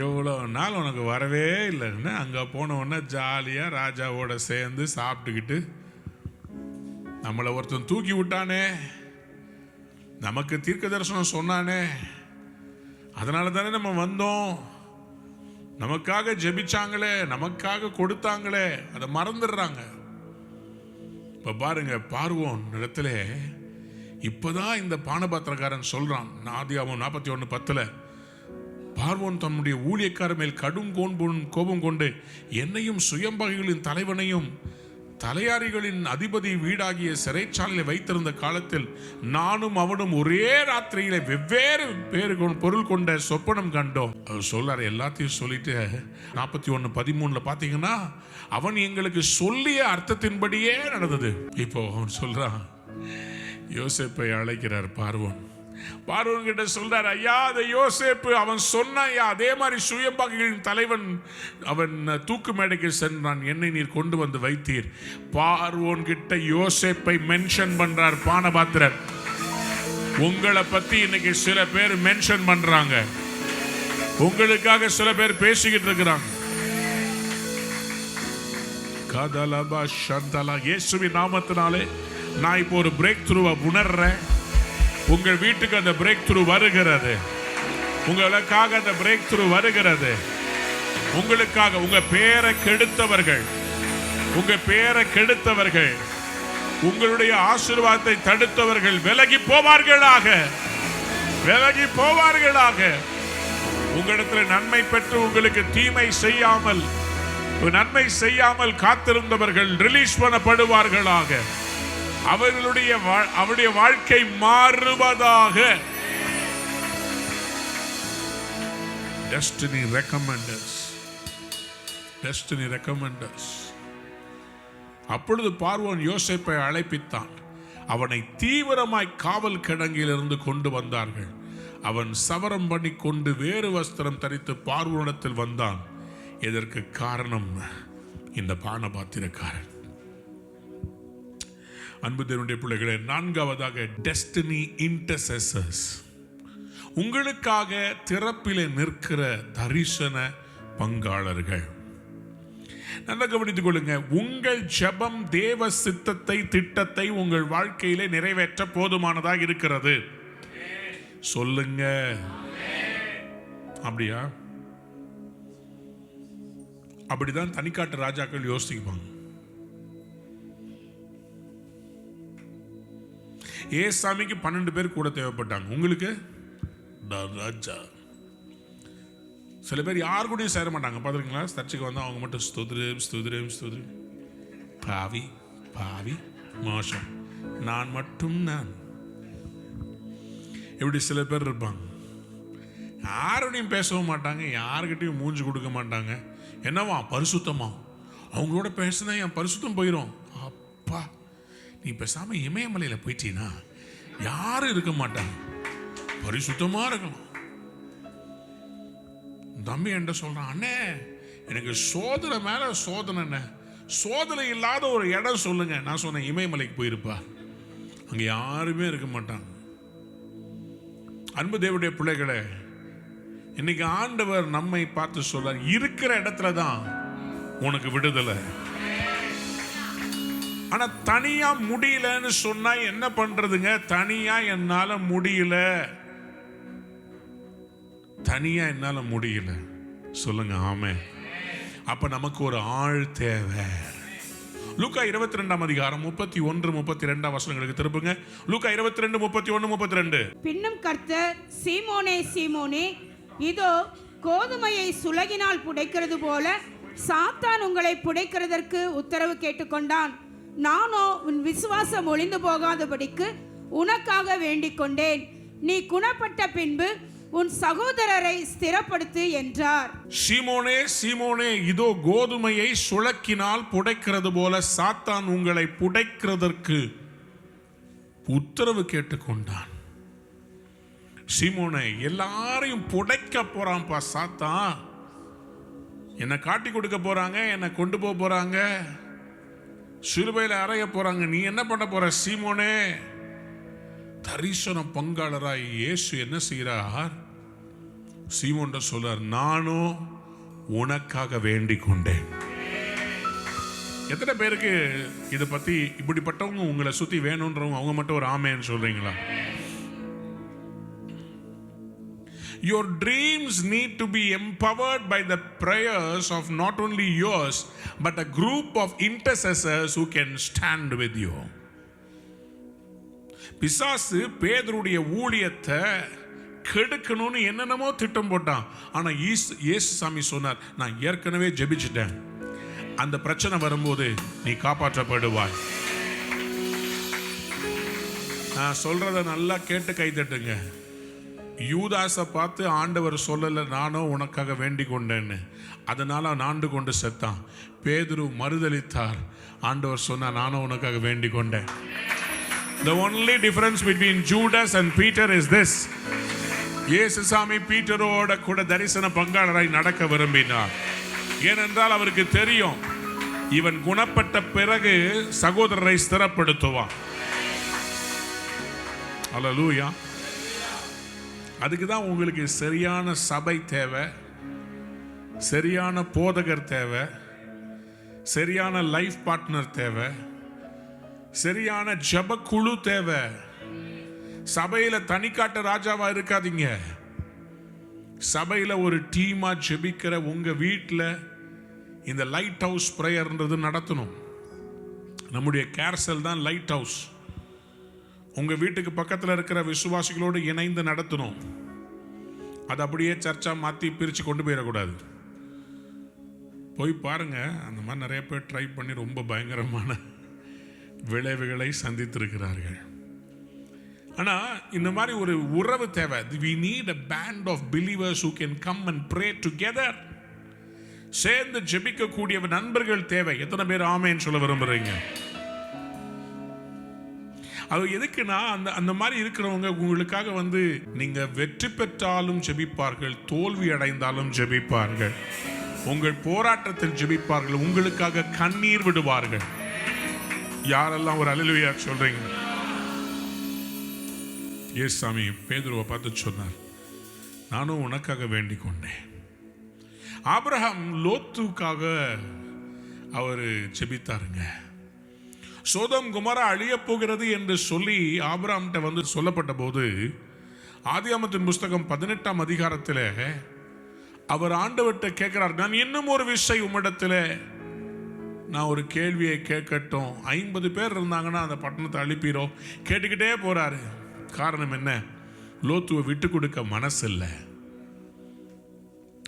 எவ்வளோ நாள் உனக்கு வரவே இல்லைன்னு அங்கே போனவுடனே ஜாலியாக ராஜாவோட சேர்ந்து சாப்பிட்டுக்கிட்டு நம்மளை ஒருத்தன் தூக்கி விட்டானே, நமக்கு தீர்க்க தரிசனம் சொன்னானே, அதனால தானே நம்ம வந்தோம், நமக்காக ஜெபிச்சாங்களே, நமக்காக கொடுத்தாங்களே, அதை மறந்துடுறாங்க. இப்போ பாருங்க, பார்வோன் இடத்துல இப்போதான் இந்த பானபாத்திரக்காரன் சொல்றான். ஆதியாகமம் 41:10. பார்வோன் தன்னுடைய ஊழியக்காரர் மேல் கடும் கோபம் கொண்டு என்னையும் சுயம்பகைகளின் தலைவனையும் தலையாரிகளின் அதிபதி வீடாகிய சிறைச்சாலையில் வைத்திருந்த காலத்தில் நானும் அவனும் ஒரே ராத்திரியில வெவ்வேறு பொருள் கொண்ட சொப்பனம் கண்டோம். அவர் சொல்றாரு, எல்லாத்தையும் சொல்லிட்டு 41:13 பாத்தீங்கன்னா, அவன் எங்களுக்கு சொல்லிய அர்த்தத்தின்படியே நடந்தது. இப்போ அவன் சொல்றான், யோசேப்பை அழைக்கிறார் பார்வோன். பார்வோன் கிட்ட சொல்றார், ஐயா அதை யோசேப்பு அவன் சொன்னாயா, அதே மாதிரி சுயம்பகைகளின் தலைவன் அவன் தூக்கு மேடைக்கு சென்றான், என்னை நீர் கொண்டு வந்து வைத்தீர். பார்வோன் கிட்ட யோசேப்பை மென்ஷன் பண்றார் பானபாத்திரர். உங்களை பத்தி இன்னைக்கு சில பேர் மென்ஷன் பண்றாங்க, உங்களுக்காக சில பேர் பேசிக்கிட்டு இருக்கிறாங்க. கதலபா சந்தலா இயேசுவின் நாமத்தினாலே நான் இப்போ ஒரு பிரேக் த்ரூவை உணர்றேன். உங்கள் வீட்டுக்கு அந்த பிரேக் த்ரூ வருகிறது, உங்களுக்காக அந்த பிரேக் த்ரூ வருகிறது. உங்களுக்காக உங்க பேரை கெடுத்தவர்கள், உங்க பேரை கெடுத்தவர்கள், உங்களுடைய ஆசீர்வாதத்தை தடுத்தவர்கள் விலகி போவார்களாக, விலகி போவார்களாக. உங்களிடத்தில் நன்மை பெற்று உங்களுக்கு தீமை செய்யாமல், நன்மை செய்யாமல் காத்திருந்தவர்கள் ரிலீஸ் பண்ணப்படுவார்களாக. அவருடைய வாழ்க்கை மாறுவதாக. Destiny recommenders, destiny recommenders. அப்பொழுது பார்வோன் யோசேப்பை அழைப்பித்தான். அவனை தீவிரமாய் காவல் கிடங்கிலிருந்து கொண்டு வந்தார்கள். அவன் சவரம் பண்ணி கொண்டு வேறு வஸ்திரம் தரித்து பார்வோனிடத்தில் வந்தான். இதற்கு காரணம் இந்த பானபாத்திரக்காரன். அன்பு தேவனுடைய பிள்ளைகளே, நான்காவதாக டெஸ்டினி இன்டர்செசர்ஸ். உங்களுக்காக திறப்பிலே நிற்கிற தரிசன பங்காளர்கள். நல்லா கவனித்துக் கொள்ளுங்க. உங்கள் ஜெபம் தேவ சித்தத்தை, திட்டத்தை உங்கள் வாழ்க்கையிலே நிறைவேற்ற போதுமானதாக இருக்கிறது. சொல்லுங்க. அப்படியா? அப்படிதான் தனிக்காட்டு ராஜாக்கள் யோசிப்பாங்க. ஏசாமிக்கு 12 பேர் கூட தேவைப்பட்டாங்க. உங்களுக்கு ராஜா. சில பேர் யாரு கூடயும் சேர மாட்டாங்க. பார்த்துருக்கீங்களா? சர்ச்சுக்கு வந்தால் அவங்க மட்டும் ஸ்தோத்திரம் ஸ்தோத்திரம் ஸ்தோத்திரம். பாவி பாவி மோசம், நான் மட்டும் நான். இப்படி சில பேர் இருப்பாங்க. யாரோடையும் பேசவும் மாட்டாங்க, யாருக்கிட்டையும் மூஞ்சி கொடுக்க மாட்டாங்க. என்னவா பரிசுத்தமா, அவங்களோட பேசினா என் பரிசுத்தம் போயிடும். அப்பா, நீ பேசாம இமயமலையில் போயிட்டீன்னா யாரும் இருக்க மாட்டாங்க, பரிசுத்தமா இருக்கலாம். தம்பி என்ன சொல்றான், அண்ணே எனக்கு சோதனை மேல சோதனை, சோதனை இல்லாத ஒரு இடம் சொல்லுங்க. நான் சொன்னேன் இமயமலைக்கு போயிருப்பா, அங்க யாருமே இருக்க மாட்டாங்க. அன்பு தேவனுடைய பிள்ளைகளே, இன்னைக்கு ஆண்டவர் நம்மை பார்த்து சொல்றார், இருக்கிற இடத்துல தான் உனக்கு விடுதலை. ஆனா தனியா முடியலன்னு சொன்னா என்ன பண்றதுங்க? தனியா என்னால முடியல, தனியா என்னால முடியல. சொல்லுங்க ஆமென். அப்ப நமக்கு ஒரு ஆள் தேவை. லூக்கா 22 அதிகாரம் 31, 32 வசனங்களுக்கு திருப்புங்க. லூக்கா 22, 31, 32. பின்னும் கர்த்தர், சீமோனே சீமோனே, இதோ கோதுமையை சுலகினால் புடைக்கிறது போல சாத்தான் உங்களை புடைக்கிறதற்கு உத்தரவு கேட்டுக்கொண்டான். நானோ உன் விசுவாசம் ஒளிந்து போகாதபடிக்கு உனக்காக வேண்டிக் கொண்டேன். நீ குணப்பட்ட பின்பு உன் சகோதரரை ஸ்திரப்படுத்து என்றார். சீமோனே சீமோனே, இதோ கோதுமையை சுளக்கினால் புடைக்கிறது போல சாத்தான் உங்களை புடைக்கிறதற்கு உத்தரவு கேட்டுக்கொண்டான். சீமோனே, எல்லாரையும் புடைக்க போறான்ப்பா சாத்தான். என்னை காட்டி கொடுக்க போறாங்க, என்னை கொண்டு போக போறாங்க, சிலுவையில் அறைய போறாங்க. நீ என்ன பண்ண போற சீமோனே? தரிசன பங்காளராய் இயேசு என்ன செய்கிறார்? சீமோன் சொல்றார், நானும் உனக்காக வேண்டிக் கொண்டேன். எத்தனை பேருக்கு இதை பத்தி இப்படிப்பட்டவங்க உங்களை சுத்தி வேணும்ன்றவங்க அவங்க மட்டும் ஒரு ஆமேன்னு சொல்றீங்களா? Your dreams need to be empowered by the prayers of not only yours but a group of intercessors who can stand with you. பிசாசு பேதுருடைய ஊழியத்தை கெடுக்கணும்னு என்னென்னமோ திட்டம் போட்டான். ஆனா இயேசு சாமி சொன்னார், நான் ஏற்கனவே ஜெபிச்சிட்டேன், அந்த பிரச்சனை வரும்போது நீ காப்பாற்றப்படுவாய். நான் சொல்றத நல்லா கேட்டு கை தட்டுங்க. யூதாசை பார்த்து ஆண்டவர் சொல்லல, நானும் உனக்காக வேண்டிக் கொண்டேன்னு. அதனால அவன் ஆண்டு கொண்டு செத்தான். பேதுரு மறுதலித்தார். ஆண்டவர் சொன்னா, நானும் உனக்காக வேண்டிக் கொண்டேன். The only difference between Judas and Peter is this. இயேசு சாமி பீட்டரோட கூட தரிசன பங்காளராய் நடக்க விரும்பினார். ஏனென்றால் அவருக்கு தெரியும், இவன் குணப்பட்ட பிறகு சகோதரரை ஸ்திரப்படுத்துவான். அல்லேலூயா. அதுக்கு தான் உங்களுக்கு சரியான சபை தேவை, சரியான போதகர் தேவை, சரியான லைஃப் பார்ட்னர் தேவை, சரியான ஜெப குழு தேவை. சபையில தனிக்காட்ட ராஜாவா இருக்காதீங்க. சபையில ஒரு டீமா ஜெபிக்கிற உங்க வீட்டில் இந்த லைட் ஹவுஸ் பிரேயர்ன்றது நடத்தணும். நம்முடைய கேர்சல் தான் லைட் ஹவுஸ். உங்க வீட்டுக்கு பக்கத்தில் இருக்கிற விசுவாசிகளோடு இணைந்து நடத்தணும். அது அப்படியே சர்ச்சா மாற்றி பிரித்து கொண்டு போயிடக்கூடாது. போய் பாருங்க, அந்த மாதிரி நிறைய பேர் ட்ரை பண்ணி ரொம்ப பயங்கரமான விளைவுகளை சந்தித்திருக்கிறார்கள். ஆனால் இந்த மாதிரி ஒரு உறவு தேவை. We need a band of believers who can come and pray together. சேர்ந்து ஜெபிக்கக்கூடிய நண்பர்கள் தேவை. எத்தனை பேர் ஆமேன்னு சொல்ல விரும்புறீங்க? அது எதுக்குன்னா, அந்த மாதிரி இருக்கிறவங்க உங்களுக்காக வந்து நீங்க வெற்றி பெற்றாலும் ஜெபிப்பார்கள், தோல்வி அடைந்தாலும் ஜெபிப்பார்கள், உங்கள் போராட்டத்தில் ஜெபிப்பார்கள், உங்களுக்காக கண்ணீர் விடுவார்கள். யாரெல்லாம் ஒரு அல்லேலூயா சொல்றீங்க? ஏசாமி பேதுருவை பார்த்து சொன்னார், நானும் உனக்காக வேண்டிக் கொண்டேன். ஆபிரகாம் லோத்துக்காக அவர் ஜெபித்தாருங்க. சோதோம் குமரா அழிய போகிறது என்று சொல்லி ஆபிரகாம்கிட்ட வந்து சொல்லப்பட்ட போது, ஆதியாகமத்தின் புஸ்தகம் 18ஆம் அதிகாரத்தில் அவர் ஆண்டவர்கிட்ட கேட்கிறார், நான் இன்னும் ஒரு விஷயம் உம்மிடத்தில் நான் ஒரு கேள்வியை கேட்கட்டும். 50 பேர் இருந்தாங்கன்னா அந்த பட்டணத்தை அழிப்பீரோ? கேட்டுக்கிட்டே போறாரு. காரணம் என்ன? லோத்துவை விட்டு கொடுக்க மனசு இல்லை.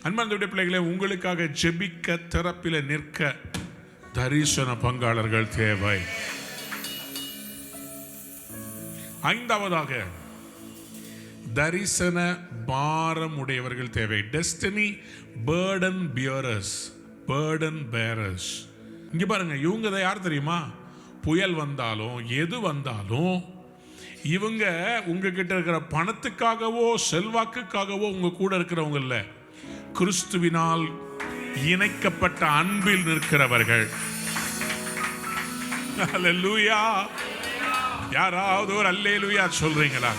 அன்பார்ந்த பிள்ளைகளே, உங்களுக்காக ஜெபிக்க திறப்பில நிற்க தரிசன பங்காளர்கள் தேவை. ஐந்தாவதாக தரிசன பாரம் உடையவர்கள் தேவை. Destiny burden bearers. Burden bearers. இங்க பாருங்க, இவங்க யார் தெரியுமா? புயல் வந்தாலும் எது வந்தாலும் இவங்க உங்ககிட்ட இருக்கிற பணத்துக்காகவோ செல்வாக்குக்காகவோ உங்க கூட இருக்கிறவங்க இல்ல, கிறிஸ்துவினால் இணைக்கப்பட்ட அன்பில் நிற்கிறவர்கள். அல்லேலூயா! யாராவது ஒரு அல்லேலூயா சொல்றீங்களா?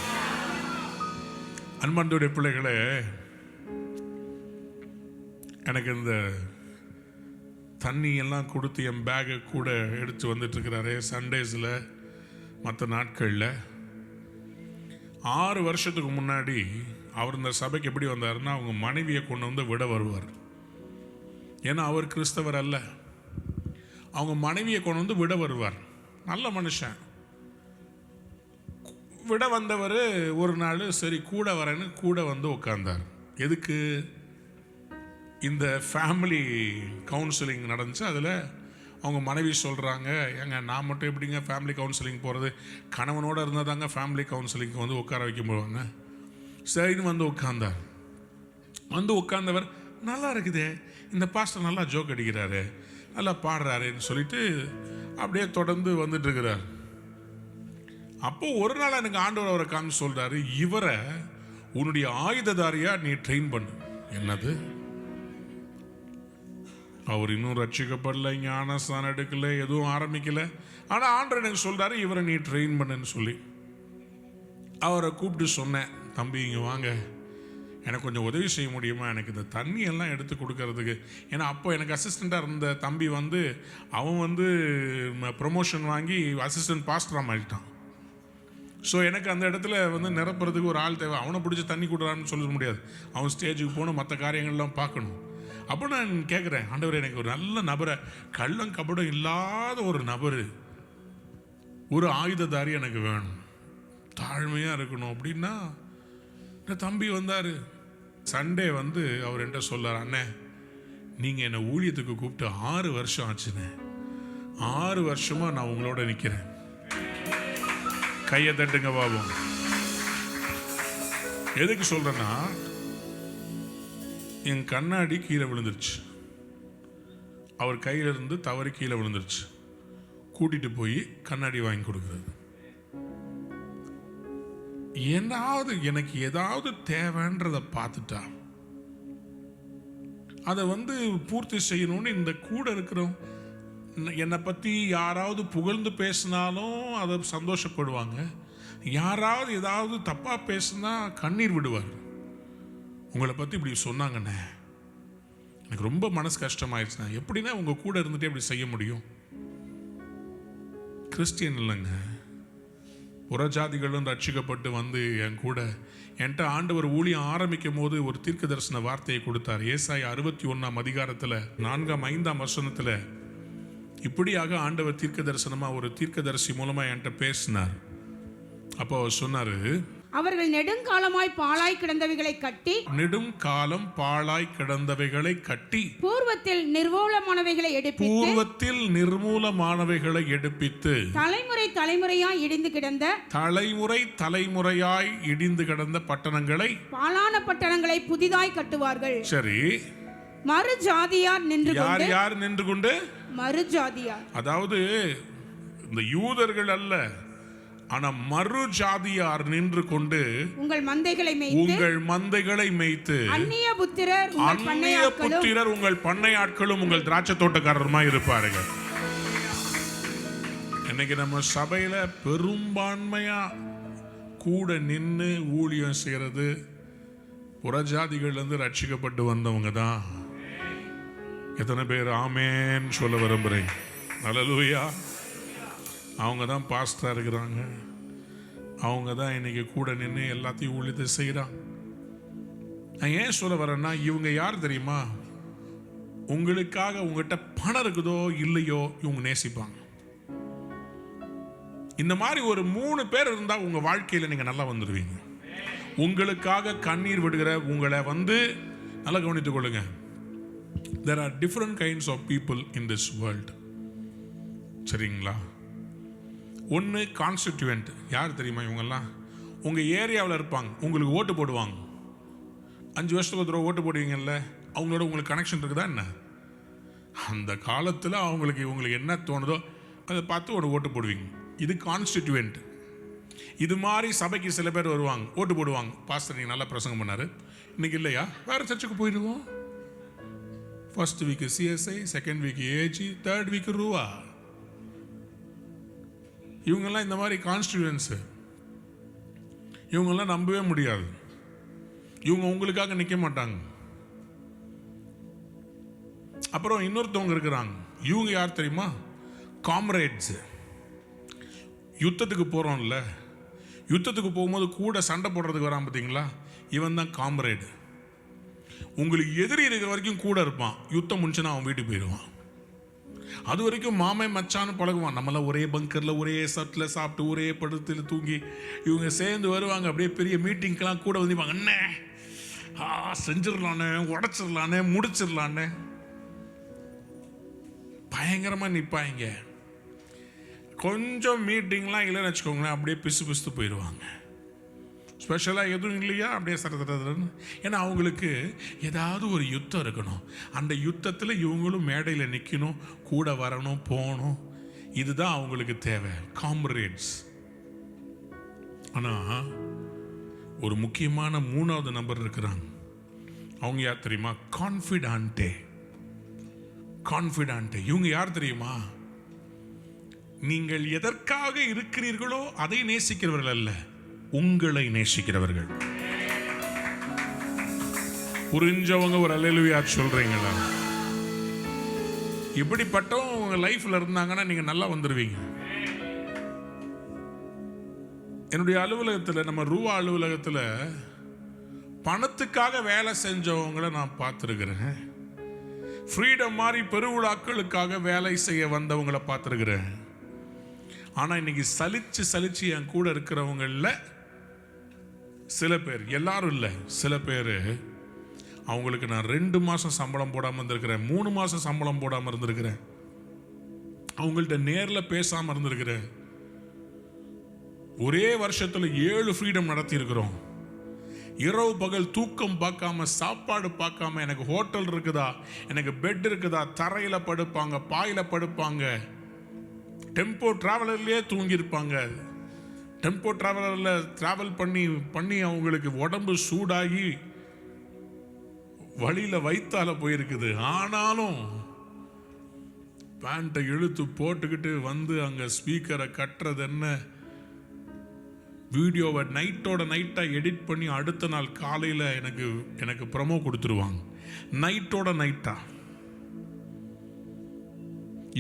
அன்பார்ந்த பிள்ளைகளே, எனக்கு இந்த தண்ணி எல்லாம் கொடுத்து என் பேக்கை கூட எடுத்து வந்துட்டு இருக்கிறாரு சண்டேஸில், மற்ற நாட்களில். 6 வருஷத்துக்கு முன்னாடி அவர் இந்த சபைக்கு எப்படி வந்தாருன்னா, அவங்க மனைவியை கொண்டு வந்து விட வருவார். ஏன்னா அவர் கிறிஸ்தவர் அல்ல. அவங்க மனைவியை கொண்டு வந்து விட வருவார். நல்ல மனுஷன். விட வந்தவர் ஒரு நாள் சரி கூட வரேன்னு கூட வந்து உட்கார்ந்தார். எதுக்கு? இந்த ஃபேமிலி கவுன்சிலிங் நடந்துச்சு. அதில் அவங்க மனைவி சொல்கிறாங்க, ஏங்க நான் மட்டும் எப்படிங்க ஃபேமிலி கவுன்சிலிங் போகிறது? கணவனோடு இருந்தால் தாங்க ஃபேமிலி கவுன்சிலிங்க்கு வந்து உட்கார வைக்க போவாங்க. சரின்னு வந்து உட்கார்ந்தார். வந்து உட்கார்ந்தவர், நல்லா இருக்குதே, இந்த பாஸ்டர் நல்லா ஜோக் அடிக்கிறாரு, நல்லா பாடுறாருன்னு சொல்லிட்டு அப்படியே தொடர்ந்து வந்துட்டு இருக்கிறார். அப்போது ஒரு நாள் எனக்கு ஆண்டவர் அவரை காமிச்சு சொல்கிறாரு, இவரை உன்னுடைய ஆயுததாரியாக நீ ட்ரெயின் பண்ணு. என்னது? அவர் இன்னும் ரட்சிக்கப்படல, ஞானஸ்தானம் எடுக்கல, எதுவும் ஆரம்பிக்கல. ஆனால் ஆண்டவர் எனக்கு சொல்றாரு, இவரை நீ ட்ரெயின் பண்ணுன்னு சொல்லி. அவரை கூப்பிட்டு சொன்னேன், தம்பி இங்கே வாங்க, எனக்கு கொஞ்சம் உதவி செய்ய முடியுமா? எனக்கு இந்த தண்ணி எல்லாம் எடுத்து கொடுக்கறதுக்கு. ஏன்னா அப்போ எனக்கு அசிஸ்டண்ட்டாக இருந்த தம்பி வந்து அவன் வந்து ப்ரொமோஷன் வாங்கி அசிஸ்டன்ட் பாஸ்டராக மாறிட்டான். ஸோ எனக்கு அந்த இடத்துல வந்து நிரப்புறதுக்கு ஒரு ஆள் தேவை. அவனை பிடிச்சி தண்ணி கொடுறான்னு சொல்ல முடியாது. அவன் ஸ்டேஜுக்கு போகணும், மற்ற காரியங்கள்லாம் பார்க்கணும். அப்போ நான் கேட்குறேன், ஆண்டவர் எனக்கு ஒரு நல்ல நபரை, கள்ளம் கபடம் இல்லாத ஒரு நபர், ஒரு ஆயுததாரி எனக்கு வேணும், தாழ்மையாக இருக்கணும் அப்படின்னா. தம்பி வந்தார். சண்டே வந்து அவர் என்கிட்ட சொல்லார், அண்ணே நீங்கள் என்னை ஊழியத்துக்கு கூப்பிட்டு 6 வருஷம் ஆச்சுண்ணே, 6 வருஷமாக நான் உங்களோட நிற்கிறேன். கையை தட்டுங்க பாபம். எதுக்கு சொல்கிறேன்னா, என் கண்ணாடி கீழே விழுந்துருச்சு, அவர் கையிலிருந்து தவறி கீழே விழுந்துருச்சு. கூட்டிட்டு போய் கண்ணாடி வாங்கி கொடுக்குறது. எனக்கு ஏதாவது தேவைன்றத பார்த்துட்டா அதை வந்து பூர்த்தி செய்யணும்னு இந்த கூட இருக்கிறோம். என்னை பற்றி யாராவது புகழ்ந்து பேசினாலும் அதை சந்தோஷப்படுவாங்க, யாராவது ஏதாவது தப்பாக பேசினா கண்ணீர் விடுவார். உங்களை பற்றி இப்படி சொன்னாங்கண்ணே, எனக்கு ரொம்ப மனசு கஷ்டமாயிடுச்சுண்ணா. எப்படின்னா உங்கள் கூட இருந்துகிட்டே இப்படி செய்ய முடியும்? கிறிஸ்டியன் இல்லைங்க, புறஜாதிகளும் ரட்சிக்கப்பட்டு வந்து என்கிட்ட ஆண்டவர் ஊழியம் ஆரம்பிக்கும் போது ஒரு தீர்க்க தரிசன வார்த்தையை கொடுத்தார். ஏசாயா 61 அதிகாரத்தில் 4-5 வசனத்தில் இப்படியாக ஆண்டவர் தீர்க்க தரிசனமா ஒரு தீர்க்கதரிசி மூலமா என்கிட்ட பேசினார். அப்போ அவர் சொன்னாரு, அவர்கள் நெடுங்காலமாய் பாழாய் கிடந்தவைகளை கட்டி, நெடுங்காலம் பாழாய் கிடந்தவைகளை கட்டி, பூர்வத்தில் நிர்மூலமானவைகளை எடுப்பித்து, தலைமுறை தலைமுறையாய் இடிந்து கிடந்த பட்டணங்களை, பாழான பட்டணங்களை புதிதாய் கட்டுவார்கள். சரி, மறு ஜாதியார் நின்று கொண்டு, யார் நின்று கொண்டு? மறு ஜாதியார், அதாவது இந்த யூதர்கள் அல்ல, ஆனா மறு ஜாதியார் நின்று கொண்டு உங்கள் மந்தைகளை மேய்த்து, அந்நிய புத்திரர் உங்கள் பண்ணை ஆட்களும் உங்கள் திராட்சை தோட்டக்காரருமா இருப்பார்கள். இன்னைக்கு நம்ம சபையில பெரும்பான்மையா கூட நின்று ஊழியம் செய்யறது புறஜாதிகள் இருந்து ரட்சிக்கப்பட்டு வந்தவங்க தான். எத்தனை பேர் ஆமேன் சொல்ல விரும்புறேன்? அல்லேலூயா. அவங்க தான் பாஸ்டராக இருக்கிறாங்க, அவங்க தான் இன்னைக்கு கூட நின்று எல்லாத்தையும் ஊழியத்தை செய்கிறாங்க. நான் ஏன் சொல்ல வரேன்னா, இவங்க யார் தெரியுமா? உங்களுக்காக உங்ககிட்ட பணம் இருக்குதோ இல்லையோ இவங்க நேசிப்பாங்க. இந்த மாதிரி ஒரு 3 பேர் இருந்தால் உங்கள் வாழ்க்கையில் நீங்கள் நல்லா வந்துடுவீங்க. உங்களுக்காக கண்ணீர் விடுகிற உங்களை நல்லா கவனித்துக் கொள்ளுங்க. There are different kinds of people in this world. சரிங்களா? ஒன்று கான்ஸ்டிடியூவன்ட். யார் தெரியுமா இவங்கெல்லாம்? உங்கள் ஏரியாவில் இருப்பாங்க, உங்களுக்கு ஓட்டு போடுவாங்க. 5 வருஷத்துக்கு ஒரு தடவை ஓட்டு போடுவீங்கல்ல, அவங்களோட உங்களுக்கு கனெக்ஷன் இருக்குதா என்ன? அந்த காலத்தில் இவங்களுக்கு என்ன தோணுதோ அதை பார்த்து ஒரு ஓட்டு போடுவீங்க. இது கான்ஸ்டிடியூவன்ட். இது மாதிரி சபைக்கு சில பேர் வருவாங்க, ஓட்டு போடுவாங்க. பாஸ்டர் நீங்கள் நல்லா பிரசங்கம் பண்ணார், இன்னைக்கு இல்லையா வேறு சர்ச்சுக்கு போயிடுவோம். First week CSI, second week AG, third week ரூவா. இவங்கெல்லாம் இந்த மாதிரி கான்ஸ்டிடியூவன்ஸு. இவங்கெல்லாம் நம்பவே முடியாது. இவங்க உங்களுக்காக நிற்க மாட்டாங்க. அப்புறம் இன்னொருத்தவங்க இருக்கிறாங்க, இவங்க யார் தெரியுமா? காம்ரேட்ஸ். யுத்தத்துக்கு போகிறோம்ல, யுத்தத்துக்கு போகும்போது கூட சண்டை போடுறதுக்கு வரான் பார்த்தீங்களா, இவன் தான் காம்ரேடு. உங்களுக்கு எதிரி இருக்கிற வரைக்கும் கூட இருப்பான், யுத்தம் முடிச்சுன்னா அவன் வீட்டுக்கு போயிடுவான். அது வரைக்கும் மாமே மச்சான்னு பழகுவான். நம்மளாம் ஒரே பங்கரில் ஒரே சட்டில் சாப்பிட்டு ஒரே படுத்தில் தூங்கி இவங்க சேர்ந்து வருவாங்க. அப்படியே பெரிய மீட்டிங்க்கெலாம் கூட வந்துப்பாங்க. அண்ணே செஞ்சிடலானே, உடச்சிடலானே, முடிச்சிடலானே பயங்கரமாக நிற்பாங்க. கொஞ்சம் மீட்டிங்லாம் இல்லைன்னு வச்சுக்கோங்களேன், அப்படியே பிசுத்து போயிடுவாங்க. ஸ்பெஷலாக எதுவும் இல்லையா, அப்படியே சரதன்னு. ஏன்னா அவங்களுக்கு ஏதாவது ஒரு யுத்தம் இருக்கணும். அந்த யுத்தத்தில் இவங்களும் மேடையில் நிற்கணும், கூட வரணும், போகணும். இதுதான் அவங்களுக்கு தேவை, காம்ரேட்ஸ். ஆனால் ஒரு முக்கியமான 3வது நம்பர் இருக்கிறாங்க. அவங்க யார் தெரியுமா? கான்ஃபிடன்ட்டே. இவங்க யார் தெரியுமா? நீங்கள் எதற்காக இருக்கிறீர்களோ அதை நேசிக்கிறவர்கள் அல்ல, உங்களை நேசிக்கிறவர்கள். புரிஞ்சவங்க ஒரு அல்லேலூயா சொல்றீங்களா? இப்படிப்பட்டவங்க உங்க லைஃப்ல இருந்தாங்கன்னா நீங்க நல்லா வந்துருவீங்க. என்னுடைய அலுவலகத்தில், நம்ம ரூவா அலுவலகத்தில் பணத்துக்காக வேலை செஞ்சவங்களை நான் பார்த்துருக்கிறேன். ஃப்ரீடம் மாதிரி பெருவிழாக்களுக்காக வேலை செய்ய வந்தவங்களை பார்த்துருக்கிறேன். ஆனால் இன்னைக்கு சலிச்சு என் கூட இருக்கிறவங்கள சில பேர், எல்லாரும் இல்லை, சில பேர், அவங்களுக்கு நான் 2 மாதம் சம்பளம் போடாமல் இருந்திருக்கிறேன், 3 மாதம் சம்பளம் போடாமல் இருந்திருக்கிறேன், அவங்கள்ட்ட நேரில் பேசாமல் இருந்திருக்கிறேன். ஒரே வருஷத்தில் 7 ஃப்ரீடம் நடத்தி இருக்கிறோம். இரவு பகல் தூக்கம் பார்க்காம, சாப்பாடு பார்க்காம, எனக்கு ஹோட்டல் இருக்குதா, எனக்கு பெட் இருக்குதா, தரையில் படுப்பாங்க, பாயில் படுப்பாங்க, டெம்போ டிராவலர்லேயே தூங்கியிருப்பாங்க. டெம்போ டிராவலரில் டிராவல் பண்ணி அவங்களுக்கு உடம்பு சூடாகி வழியில் வயிற்றால போயிருக்குது. ஆனாலும் பேண்ட்டை இழுத்து போட்டுக்கிட்டு வந்து அங்கே ஸ்பீக்கரை கட்டுறது என்ன, வீடியோவை நைட்டோட நைட்டாக எடிட் பண்ணி அடுத்த நாள் காலையில் எனக்கு ப்ரமோ கொடுத்துருவாங்க. நைட்டோட நைட்டா.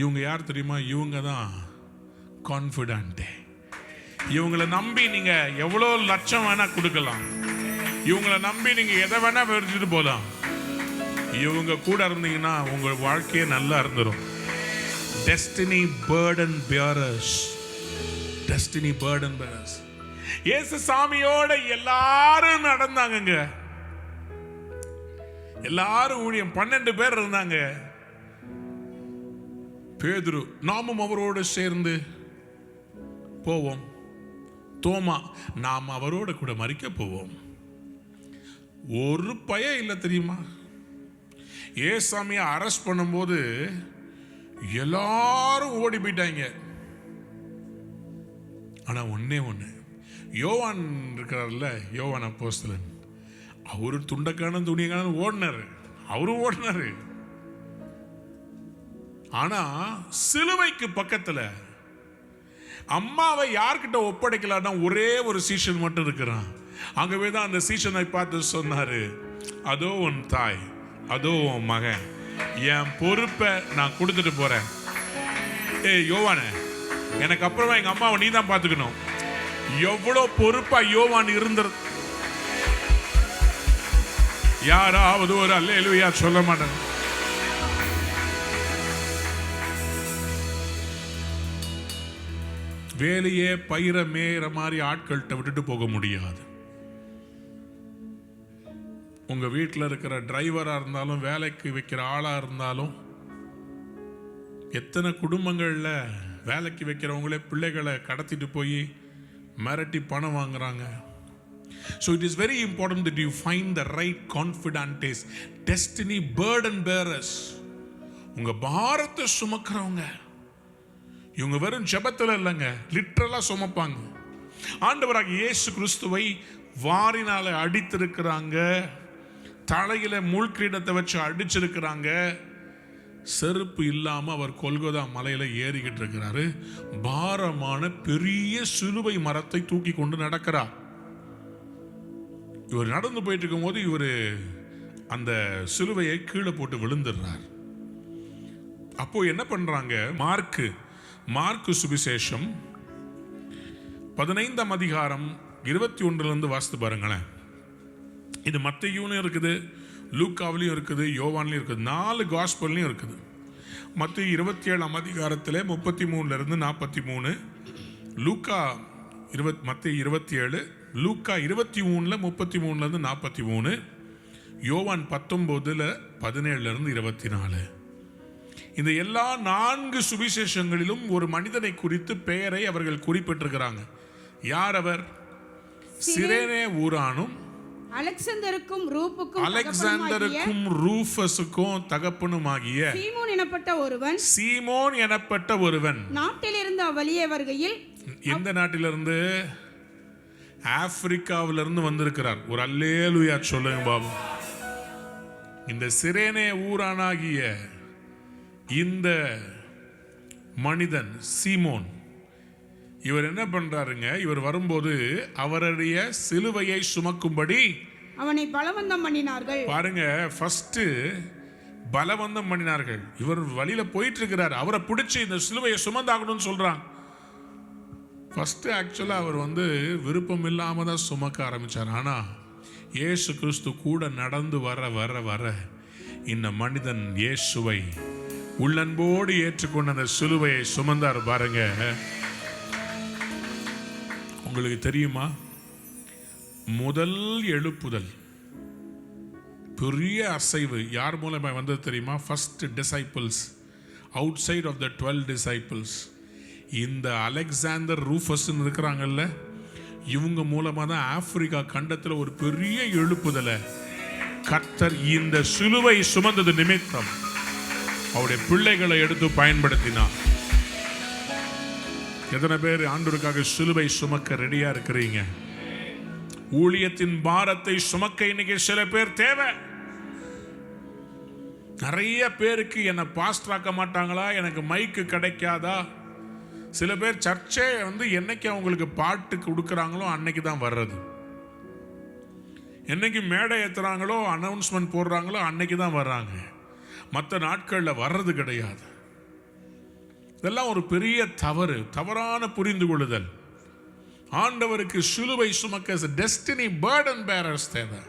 இவங்க யார் தெரியுமா? இவங்க தான் கான்ஃபிடென்ட். இவங்களை நம்பி நீங்க எவ்வளோ லட்சம் வேணா கொடுக்கலாம், இவங்களை நம்பி நீங்க எதை வேணா எடுத்துட்டு போகலாம். இவங்க கூட இருந்தீங்கன்னா உங்க வாழ்க்கையே நல்லா இருந்துரும். Destiny burden bearers. Destiny burden bearers. இயேசு சாமியோட எல்லாரும் நடந்தாங்க. எல்லாரும் ஊழியம் 12 பேர் இருந்தாங்க. பேதுரு, நாமும் அவரோடு சேர்ந்து போவோம். தோமா, நாம் அவரோடு கூட மரிக்க போவோம். ஒரு பயம் இல்லை தெரியுமா? ஏசாமியை அரெஸ்ட் பண்ணும்போது எல்லாரும் ஓடி போயிட்டாங்க. ஆனா ஒன்னே ஒண்ணு, யோவான் இருக்கிறார்ல, யோவான் அப்போஸ்தலன், அவரு துண்டக்கான துணியக்கான ஓடினாரு. அவரும் ஓடினாரு. ஆனா சிலுவைக்கு பக்கத்துல அம்மாவை யார்கிட்ட ஒப்படைக்கலாம்னா ஒரே ஒரு சீஷன் மட்டும் இருக்கிறான். அங்கவே தான் அந்த சீஷனை பார்த்து சொன்னாரு, அதோ உன் தாய், அதோ உன் மகன், என் பொறுப்பை நான் கொடுத்துட்டு போறேன். யோவானே, எனக்கு அப்புறமா எங்க அம்மாவை நீ தான் பார்த்துக்கணும். எவ்வளவு பொறுப்பா யோவான் இருந்த. யாராவது ஒரு அல்லேலூயா சொல்ல மாட்டேன். வேலையே பயிர மேற மாதிரி ஆட்கள்கிட்ட விட்டுட்டு போக முடியாது. உங்க வீட்டில் இருக்கிற டிரைவரா இருந்தாலும், வேலைக்கு வைக்கிற ஆளா இருந்தாலும், எத்தனை குடும்பங்கள்ல வேலைக்கு வைக்கிறவங்களே பிள்ளைகளை கடத்திட்டு போய் மிரட்டி பணம் வாங்குறாங்க. So it is very important that you find the right confidantes, destiny burden bearers. உங்க பாரத்தை சுமக்கிறவங்க. இவங்க வெறும் ஜெபத்துல இல்லைங்க, லிட்டரலா சுமப்பாங்க. ஆண்டவராகிய இயேசு கிறிஸ்துவை வாரினால அடித்திருக்கிறாங்க, தலையில முள்கிரீடத்தை வச்சு அடிச்சிருக்கிறாங்க. செருப்பு இல்லாம அவர் கொல்கொதா மலையில ஏறிக்கிட்டு இருக்கிறாரு. பாரமான பெரிய சிலுவை மரத்தை தூக்கி கொண்டு நடக்கிறார். இவர் நடந்து போயிட்டு இருக்கும் போது இவர் அந்த சிலுவையை கீழே போட்டு விழுந்துடுறார். அப்போ என்ன பண்றாங்க? மார்க்கு சுவிசேஷம் 15ஆம் அதிகாரம் 21 வாசித்து பாருங்களேன். இது மத்தேயுலயும் இருக்குது, லூக்காவிலையும் இருக்குது, யோவான்லையும் இருக்குது, 4 காஸ்பல்லையும் இருக்குது. மத்தேயு 27ஆம் அதிகாரத்தில் 33 43, மத்தேயு 27, லூக்கா 23 33 43, யோவான் 19 17 24. இந்த எல்லா 4 சுவிசேஷங்களிலும் ஒரு மனிதனை குறித்து பெயரை அவர்கள் குறிப்பிட்டிருக்கிறாங்க. யார் அவர்? சிரேனே ஊரானும் அலெக்சாந்தருக்கும் ரூஃபஸுக்கும் தகப்பனுமாகிய சீமோன் எனப்பட்ட ஒருவன் நாட்டிலிருந்து அவ்வழியே வருகையில். எந்த நாட்டிலிருந்து? ஆப்பிரிக்காவிலிருந்து வந்திருக்கிறார். ஒரு அல்லேலூயா சொல்லுங்க பாபு. இந்த சிரேனே ஊரானாகிய இந்த மனிதன் சீமோன், இவர் என்ன பண்றாருங்க? இவர் வரும்போது அவருடைய சிலுவையை சுமக்கும்படி அவனை பலவந்தம் பண்ணினார்கள். பாருங்க, ஃபர்ஸ்ட் பலவந்தம் பண்ணினார்கள். இவர் வழியில போயிட்டு இருக்கிறார், அவரை பிடிச்சி இந்த சிலுவையை சுமந்தாகணும்னு சொல்றாங்க. ஃபர்ஸ்ட் ஆக்சுவலா அவர் விருப்பம் இல்லாம தான் சுமக்க ஆரம்பிச்சார். ஆனா இயேசு கிறிஸ்து கூட நடந்து வர வர வர இந்த மனிதன் இயேசுவை உள்ளன்போடு ஏற்றுக்கொண்ட அந்த சிலுவையை சுமந்தார். பாருங்க, உங்களுக்கு தெரியுமா, முதல் எழுப்புதல், பெரிய அசைவு யார் மூலமா வந்தது தெரியுமா? First disciples, outside of the 12 disciples, இந்த அலெக்சாந்தர் ரூஃபஸ் இருக்கிறாங்கல்ல, இவங்க மூலமா தான் ஆப்பிரிக்கா கண்டத்தில் ஒரு பெரிய எழுப்புதலை கர்த்தர் இந்த சிலுவை சுமந்தது நிமித்தம் அவருடைய பிள்ளைகளை எடுத்து பயன்படுத்தினார். எத்தனை பேர் ஆண்டவருக்காக சிலுவை சுமக்க ரெடியா இருக்கிறீங்க? ஊழியத்தின் பாரத்தை சுமக்க இன்னைக்கு சில பேர் தேவை. நிறைய பேருக்கு என்ன பாஸ்டர் ஆக்க மாட்டாங்களா, எனக்கு மைக்கு கிடைக்காதா, சில பேர் சர்ச்சே என்னைக்கு அவங்களுக்கு பாட்டு கொடுக்குறாங்களோ அன்னைக்கு தான் வர்றது. என்னைக்கு மேடை ஏற்றுறாங்களோ, அனௌன்ஸ்மெண்ட் போடுறாங்களோ அன்னைக்கு தான் வர்றாங்க. மற்ற நாட்களில் வர்றது கிடையாது. இதெல்லாம் ஒரு பெரிய தவறான புரிந்து கொள்ளுதல். ஆண்டவருக்கு சிலுவை சுமக்க டெஸ்டினி பர்டன் பேரர்ஸ் தேவை.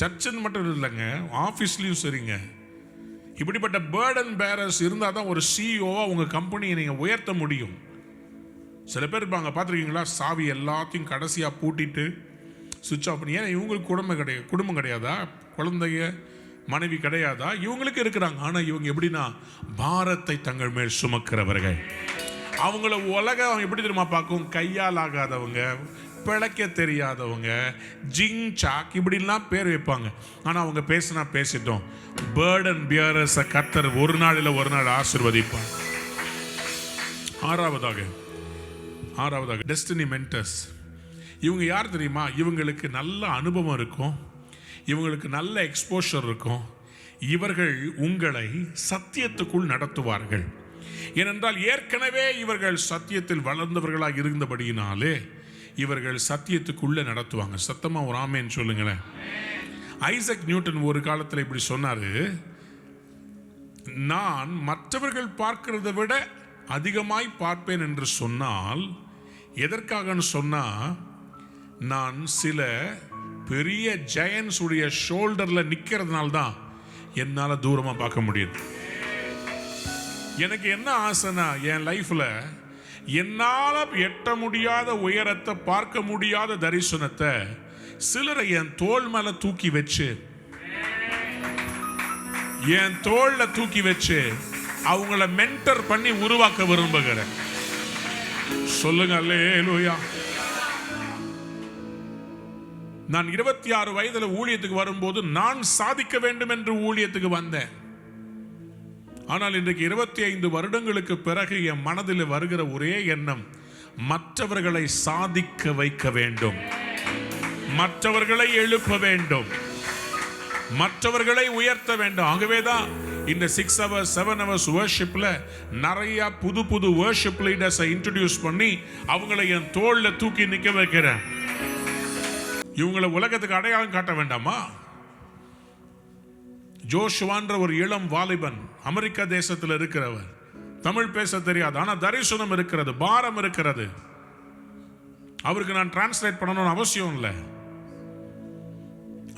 சர்ச்சின் மட்டும் இல்லைங்க, ஆஃபீஸ்லையும் சரிங்க. இப்படிப்பட்ட பர்டன் பேரர்ஸ் இருந்தால் தான் ஒரு சிஇஓவா உங்கள் கம்பெனியை நீங்கள் உயர்த்த முடியும். சில பேர் இருப்பாங்க, பார்த்துருக்கீங்களா, சாவி எல்லாத்தையும் கடைசியாக பூட்டிட்டு சுவிட்ச் ஆஃப் பண்ணி. ஏன் இவங்களுக்கு குடும்பம் கிடையாதா? குழந்தைய மனைவி கிடையாதா? இவங்களுக்கு இருக்கிறாங்க. ஆனால் இவங்க எப்படின்னா பாரத்தை தங்கள் மேல் சுமக்கிறவர்கள். அவங்கள உலகம் எப்படி தெரியுமா பார்க்கும்? கையால் ஆகாதவங்க, பிழைக்க தெரியாதவங்க, ஜிங் சாக் இப்படிலாம் பேர் வைப்பாங்க. ஆனால் அவங்க பேசினா பேசிட்டோம். பர்டன் பியரர்ஸை கர்த்தர் ஒரு நாளில் ஒரு நாள் ஆசீர்வதிப்பார். ஆறாவதாக டெஸ்டினி மென்டர்ஸ். இவங்க யார் தெரியுமா? இவங்களுக்கு நல்ல அனுபவம் இருக்கும், இவங்களுக்கு நல்ல எக்ஸ்போஷர் இருக்கும். இவர்கள் உங்களை சத்தியத்துக்குள் நடத்துவார்கள். ஏனென்றால் ஏற்கனவே இவர்கள் சத்தியத்தில் வளர்ந்தவர்களாக இருந்தபடியினாலே இவர்கள் சத்தியத்துக்குள்ளே நடத்துவாங்க. சத்தமாக ஒரு ஆமேன்னு சொல்லுங்களேன். ஐசக் நியூட்டன் ஒரு காலத்தில் இப்படி சொன்னார், நான் மற்றவர்கள் பார்க்கிறதை விட அதிகமாய் பார்ப்பேன் என்று சொன்னால், எதற்காகன்னு சொன்னால், நான் சில பெரிய ஜெயன்ஸ் உடைய ஷோல்டர்ல நிக்கிறதுனால தான் என்னால் தூரமாக பார்க்க முடியுது. எனக்கு என்ன ஆசைனா, என் லைஃப்ல என்னால் எட்ட முடியாத உயரத்தை, பார்க்க முடியாத தரிசனத்தை சிலரை என் தோள் மேல தூக்கி வச்சு, என் தோள்ல தூக்கி வச்சு அவங்கள மென்டர் பண்ணி உருவாக்க விரும்புகிறேன். சொல்லுங்க அல்லேலூயா. நான் 26 வயதுல ஊழியத்துக்கு வரும்போது நான் சாதிக்க வேண்டும் என்று ஊழியத்துக்கு வந்தேன். ஆனால் இன்றைக்கு 25 வருடங்களுக்கு பிறகு என் மனதில் வருகிற ஒரே எண்ணம், மற்றவர்களை சாதிக்க வைக்க வேண்டும், மற்றவர்களை எழுப்ப வேண்டும், மற்றவர்களை உயர்த்த வேண்டும். ஆகவேதான் இந்த 6 hours 7 hours worshipல நிறைய புது worship leaders இன்ட்ரோடியூஸ் பண்ணி அவங்களை என் தோள்ல தூக்கி நிக்க வைக்கிறேன். இவங்களை உலகத்துக்கு அடையாளம் காட்ட வேண்டாமா? ஜோஷுவான்ற ஒரு இளம் வாலிபன், அமெரிக்கா தேசத்தில் இருக்கிறவர், தமிழ் பேச தெரியாது, ஆனா தரிசனம் இருக்கிறது, பாரம் இருக்கிறது. அவருக்கு நான் டிரான்ஸ்லேட் பண்ணணும்னு அவசியம் இல்லை,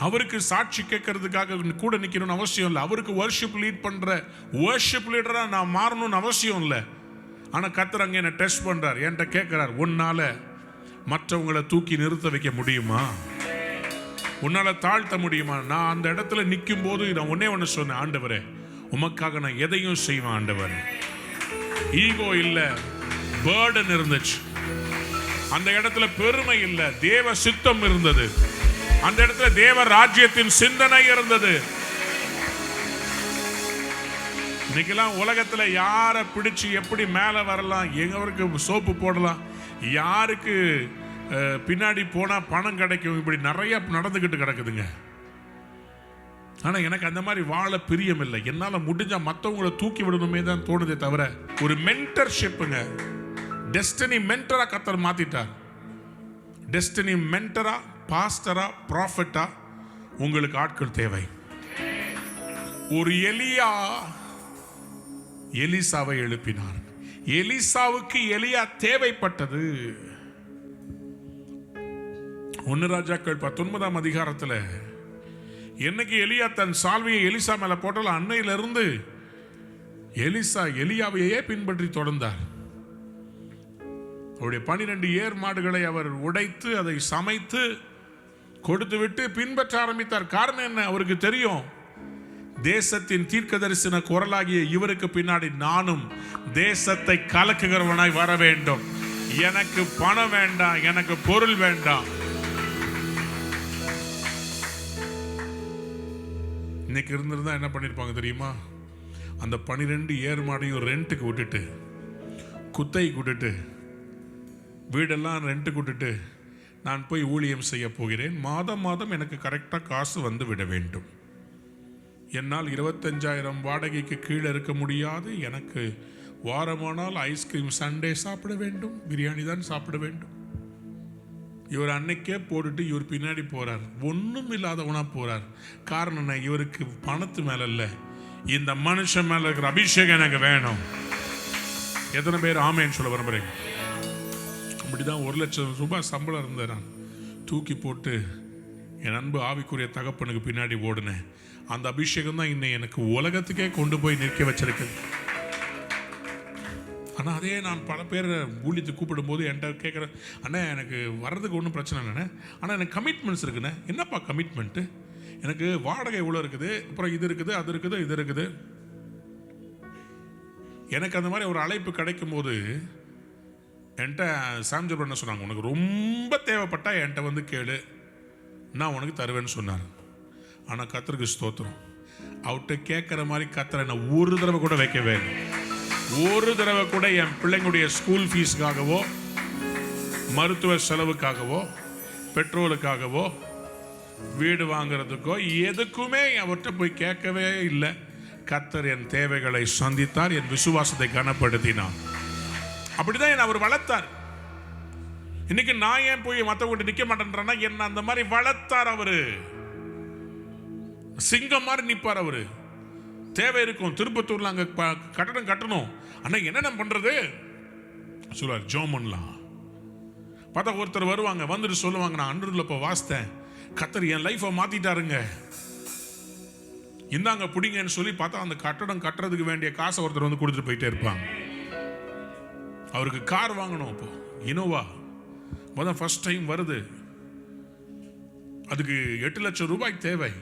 அவருக்கு சாட்சி கேட்கறதுக்காக கூட நிக்கணும்னு அவசியம் இல்லை, அவருக்கு வர்ஷிப் லீட் பண்ற வர்ஷிப் லீடரா நான் மாறணும்னு அவசியம் இல்லை. ஆனா கர்த்தர் அங்க என்ன டெஸ்ட் பண்றார், என்கிட்ட கேட்கிறார், உன்னால மற்றவங்களை தூக்கி நிறுத்த வைக்க முடியுமா? உன்னால தாழ்த்த முடியுமா? நான் அந்த இடத்துல நிற்கும் போது நான் ஒண்ணு சொன்னேன், ஆண்டவரே உமக்காக நான் எதையும் செய்வேன் ஆண்டவரே. ஈகோ இல்ல, பர்டன் இருந்துச்சு. அந்த இடத்துல பெருமை இல்ல, தேவ சித்தம் இருந்தது. அந்த இடத்துல தேவ ராஜ்யத்தின் சிந்தனை இருந்தது. இன்னைக்கெல்லாம் உலகத்துல யாரை பிடிச்சு எப்படி மேல வரலாம், எங்கவருக்கு சோப்பு போடலாம், யாருக்கு பின்னாடி போனா பணம் கிடைக்கும், இப்படி நிறைய நடந்துகிட்டு கிடக்குதுங்க. ஆனா எனக்கு அந்த மாதிரி வாழ பிரியம் இல்லை. என்னால முடிஞ்சா மற்றவங்களை தூக்கி விடணுமே தான் தோணுதே தவிர, ஒரு மென்டர்ஷிப்புங்க, டெஸ்டினி மென்டரா கர்த்தர் மாத்திட்டார். டெஸ்டினி மென்டரா, பாஸ்டரா, ப்ராஃபட்டா உங்களுக்கு ஆட்கள் தேவை. ஒரு எலியா எலிசாவை எழுப்பினார். எலிசாவுக்கு எலியா தேவைப்பட்டது. 1 ராஜாக்கள் 19ஆம் அதிகாரத்தில் என்னைக்கு எலியா தன் சால்வையை எலிசா மேல போட்டால் அன்னையிலிருந்து எலிசா எலியாவையே பின்பற்றி தொடர்ந்தார். அவருடைய 12 ஏர் மாடுகளை அவர் உடைத்து அதை சமைத்து கொடுத்து விட்டு பின்பற்ற ஆரம்பித்தார். காரணம் என்ன? அவருக்கு தெரியும், தேசத்தின் தீர்க்கதரிசன குரலாகிய இவருக்கு பின்னாடி நானும் தேசத்தை கலக்குகிறவனாய் வர வேண்டும். எனக்கு பணம் வேண்டாம், எனக்கு பொருள் வேண்டாம். இன்னைக்கு இருந்திருந்தா என்ன பண்ணிருப்பாங்க தெரியுமா? அந்த 12 ஏர் மாடையும் ரெண்ட்டுக்கு விட்டுட்டு, குத்தை விட்டுட்டு, வீடெல்லாம் ரெண்ட்டுக்கு விட்டுட்டு, நான் போய் ஊழியம் செய்ய போகிறேன், மாதம் மாதம் எனக்கு கரெக்டாக காசு வந்து விட வேண்டும், என்னால் 25,000 வாடகைக்கு கீழே இருக்க முடியாது, எனக்கு வாரமானால் ஐஸ்கிரீம் சண்டே சாப்பிட வேண்டும், பிரியாணி தான் சாப்பிட வேண்டும். இவர் அன்னைக்கே போட்டுட்டு இவர் பின்னாடி போறார், ஒன்றும் இல்லாதவனா போறார். காரணம் என்ன? இவருக்கு பணத்து மேல இல்ல, இந்த மனுஷன் மேல இருக்கிற அபிஷேகம் எனக்கு வேணும். எத்தனை பேர் ஆமேன்னு சொல்ல விரும்புறீங்க? அப்படிதான் 1 லட்சம் ரூபாய் சம்பளம் இருந்தேன், நான் தூக்கி போட்டு என் அன்பு ஆவிக்குரிய தகப்பனுக்கு பின்னாடி ஓடுனேன். அந்த அபிஷேகம் தான் இன்னை எனக்கு உலகத்துக்கே கொண்டு போய் நிற்க வச்சிருக்கு. ஆனால் அதே நான் பல பேர் ஊழியத்துக்கு கூப்பிடும் போது என்கிட்ட கேட்குறேன், அண்ணா எனக்கு வர்றதுக்கு ஒன்றும் பிரச்சனை இல்லைண்ணே, ஆனால் எனக்கு கமிட்மெண்ட்ஸ் இருக்குண்ணே. என்னப்பா கமிட்மெண்ட்டு? எனக்கு வாடகை இவ்வளோ இருக்குது, அப்புறம் இது இருக்குது, அது இருக்குது, இது இருக்குது. எனக்கு அந்த மாதிரி ஒரு அழைப்பு கிடைக்கும் போது என்கிட்ட சாம்ஜர் என்ன சொன்னாங்க, உனக்கு ரொம்ப தேவைப்பட்டா என்கிட்ட வந்து கேளு, நான் உனக்கு தருவேன்னு சொன்னார். ஆனால் கர்த்தருக்கு ஸ்தோத்திரம், அவர்கிட்ட கேட்குற மாதிரி கர்த்தரை நான் ஒரு தடவை கூட வைக்கவே இல்லை. ஒரு தடவை கூட என் பிள்ளைங்களுடைய ஸ்கூல் ஃபீஸுக்காகவோ, மருத்துவ செலவுக்காகவோ, பெட்ரோலுக்காகவோ, வீடு வாங்குறதுக்கோ எதுக்குமே அவர்கிட்ட போய் கேட்கவே இல்லை. கர்த்தர் என் தேவைகளை சந்தித்தார், என் விசுவாசத்தை கனப்படுத்தினார். அப்படிதான் என்ன அவர் வளர்த்தார். இன்னைக்கு நான் ஏன் போய் மற்றவங்க நிற்க மாட்டேன்றேன்னா, என்ன அந்த மாதிரி வளர்த்தார் அவரு. சிங்கம் மாதிரி நிற்பார் அவரு. தேவை இருக்கும், திருப்பத்தூர்ல அங்க கட்டடம் கட்டணும், அண்ணா என்னென்ன பண்றது சொல்லுவார், ஜோமன்லாம் பார்த்தா ஒருத்தர் வருவாங்க, வந்துட்டு சொல்லுவாங்க, நான் அன்றூர்ல இப்போ வாசித்தேன், கர்த்தர் என் லைஃபை மாத்திட்டாருங்க, இந்தாங்க பிடிங்கன்னு சொல்லி பார்த்தா அந்த கட்டடம் கட்டுறதுக்கு வேண்டிய காசை ஒருத்தர் வந்து கொடுத்துட்டு போயிட்டே இருப்பாங்க. அவருக்கு கார் வாங்கணும், இப்போ இனோவா முதல் ஃபர்ஸ்ட் டைம் வருது, அதுக்கு 8 லட்சம் ரூபாய் தேவை.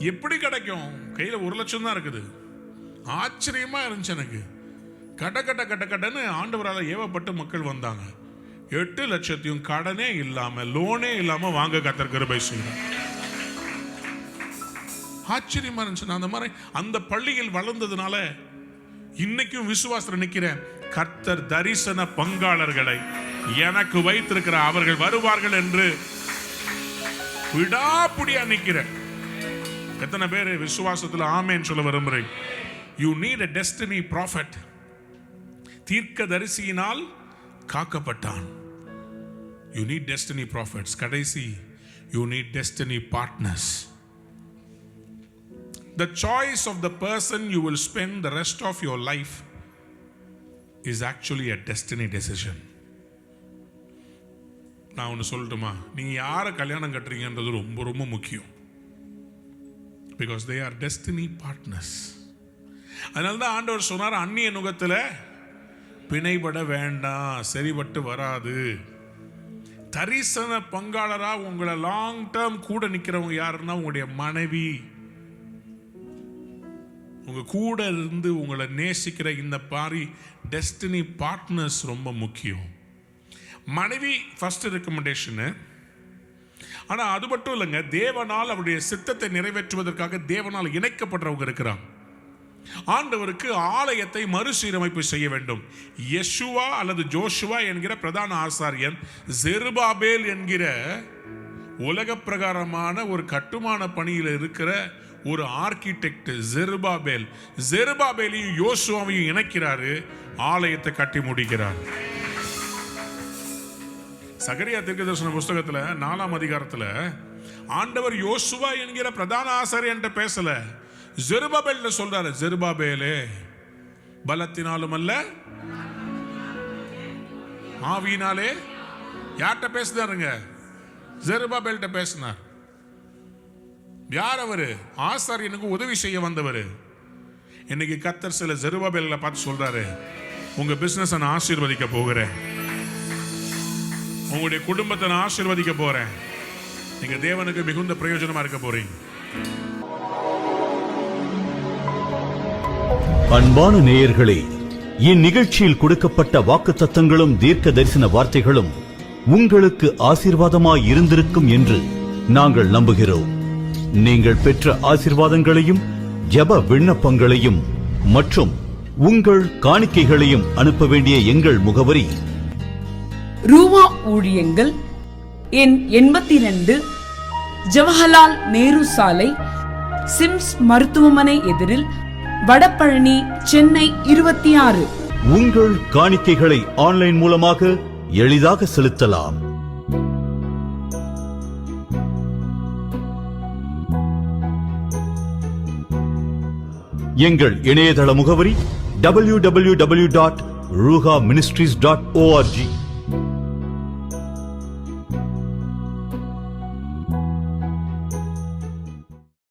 எப்படி கிடைக்கும்? கையில 1 லட்சம் தான் இருக்குது. ஆச்சரியமா இருந்துச்சு எனக்கு. கட்டன்னு ஆண்டவரால ஏவப்பட்டு மக்கள் வந்தாங்க. 8 லட்சத்தையும் கடனே இல்லாம, லோனே இல்லாம வாங்க கர்த்தர் கிருபை செய்தார். ஆச்சரியமா இருந்துச்சு. நான் அந்த மாதிரி அந்த பள்ளியில் வளர்ந்ததுனால இன்னைக்கும் விசுவாசத்துல நிக்கிறேன். கர்த்தர் தரிசன பங்காளர்களை எனக்கு வைத்திருக்கிற, அவர்கள் வருவார்கள் என்று விடாப்புடியா நிக்கிறேன். எத்தனை பேர் விசுவாசத்துல ஆமென் சொல்ல விரும்புறீங்க? You need a destiny prophet. தீர்க்கதரிசியினால் காக்கப்பட்டான். You need destiny prophets. கடைசி, you need destiny partners. The choice of the person you will spend the rest of your life is actually a destiny decision. நான் ஒன்று சொல்லட்டுமா? நீங்க யாரை கல்யாணம் கட்டுறீங்கன்றது ரொம்ப ரொம்ப முக்கியம். Because they are destiny partners. அதனால்தான் ஆண்டவர் சொன்னார், அந்நிய நுகத்துல பிணைபட வேண்டாம், சரிபட்டு வராது. தரிசன பங்காளரா உங்களை லாங் டேர்ம் கூட நிக்கிறவங்க யாருன்னா உங்களுடைய மனைவி. உங்க கூட இருந்து உங்களை நேசிக்கிற இந்த பாரி டெஸ்டினி பார்ட்னர்ஸ் ரொம்ப முக்கியம். மனைவி ஃபர்ஸ்ட் ரெக்கமெண்டேஷன். ஆனா அது மட்டும் இல்லைங்க, தேவனால் அவருடைய சித்தத்தை நிறைவேற்றுவதற்காக தேவனால் இணைக்கப்படுறவங்க இருக்கிறாங்க. ஆண்டவருக்கு ஆலயத்தை மறுசீரமைப்பு செய்ய வேண்டும். யெஷுவா அல்லது ஜோஷுவா என்கிற பிரதான ஆசாரியன் ஜெருபாபேல் என்கிற உலக பிரகாரமான ஒரு கட்டுமான பணியில் இருக்கிற ஒரு ஆர்கிடெக்ட் ஜெருபாபேலையும் யோசுவாவையும் இணைக்கிறாரு, ஆலயத்தை கட்டி முடிக்கிறார். சகரியா தீர்க்கதரிசன புஸ்தகத்துல 4ஆம் அதிகாரத்துல ஆண்டவர் யோசுவா என்கிற பிரதான ஆசாரியன் பேசல, ஜெருபாபேல் சொல்றாரு. ஜெருபாபேலே, பலத்தினாலும் அல்ல ஆவியினாலே. யார்கிட்ட பேசுறாருங்க? ஜெருபாபேல்கிட்ட பேசினார். யார் அவரு? ஆசாரியனுக்கு உதவி செய்ய வந்தவர். இன்னைக்கு கர்த்தர் சில ஜெருபாபேல்களை பார்த்து சொல்றாரு, உங்க பிசினஸ் நான் ஆசீர்வதிக்க போகிறேன், உங்களுடைய குடும்பத்தை நான் ஆசீர்வதிக்க போறேன், நீங்க தேவனுக்கு மிகுந்த பிரயோஜனமா இருக்க போறீங்க. அன்பான நேயர்களே, இந்நிகழ்ச்சியில் கொடுக்கப்பட்ட வாக்குத்தத்தங்களும் தீர்க்க தரிசன வார்த்தைகளும் உங்களுக்கு ஆசீர்வாதமாய் இருந்திருக்கும் என்று நாங்கள் நம்புகிறோம். நீங்கள் பெற்ற ஆசீர்வாதங்களையும் ஜெப விண்ணப்பங்களையும் மற்றும் உங்கள் காணிக்கைகளையும் அனுப்ப வேண்டிய எங்கள் முகவரி: ரூவா ஊழியங்கள், எண் 82, ஜவஹர்லால் நேரு சாலை, சிம்ஸ் மருத்துவமனை எதிரில், வடபழனி, சென்னை 26. உங்கள் காணிக்கைகளை ஆன்லைன் மூலமாக எளிதாக செலுத்தலாம். எங்கள் இணையதள முகவரி www.ruhaministries.org.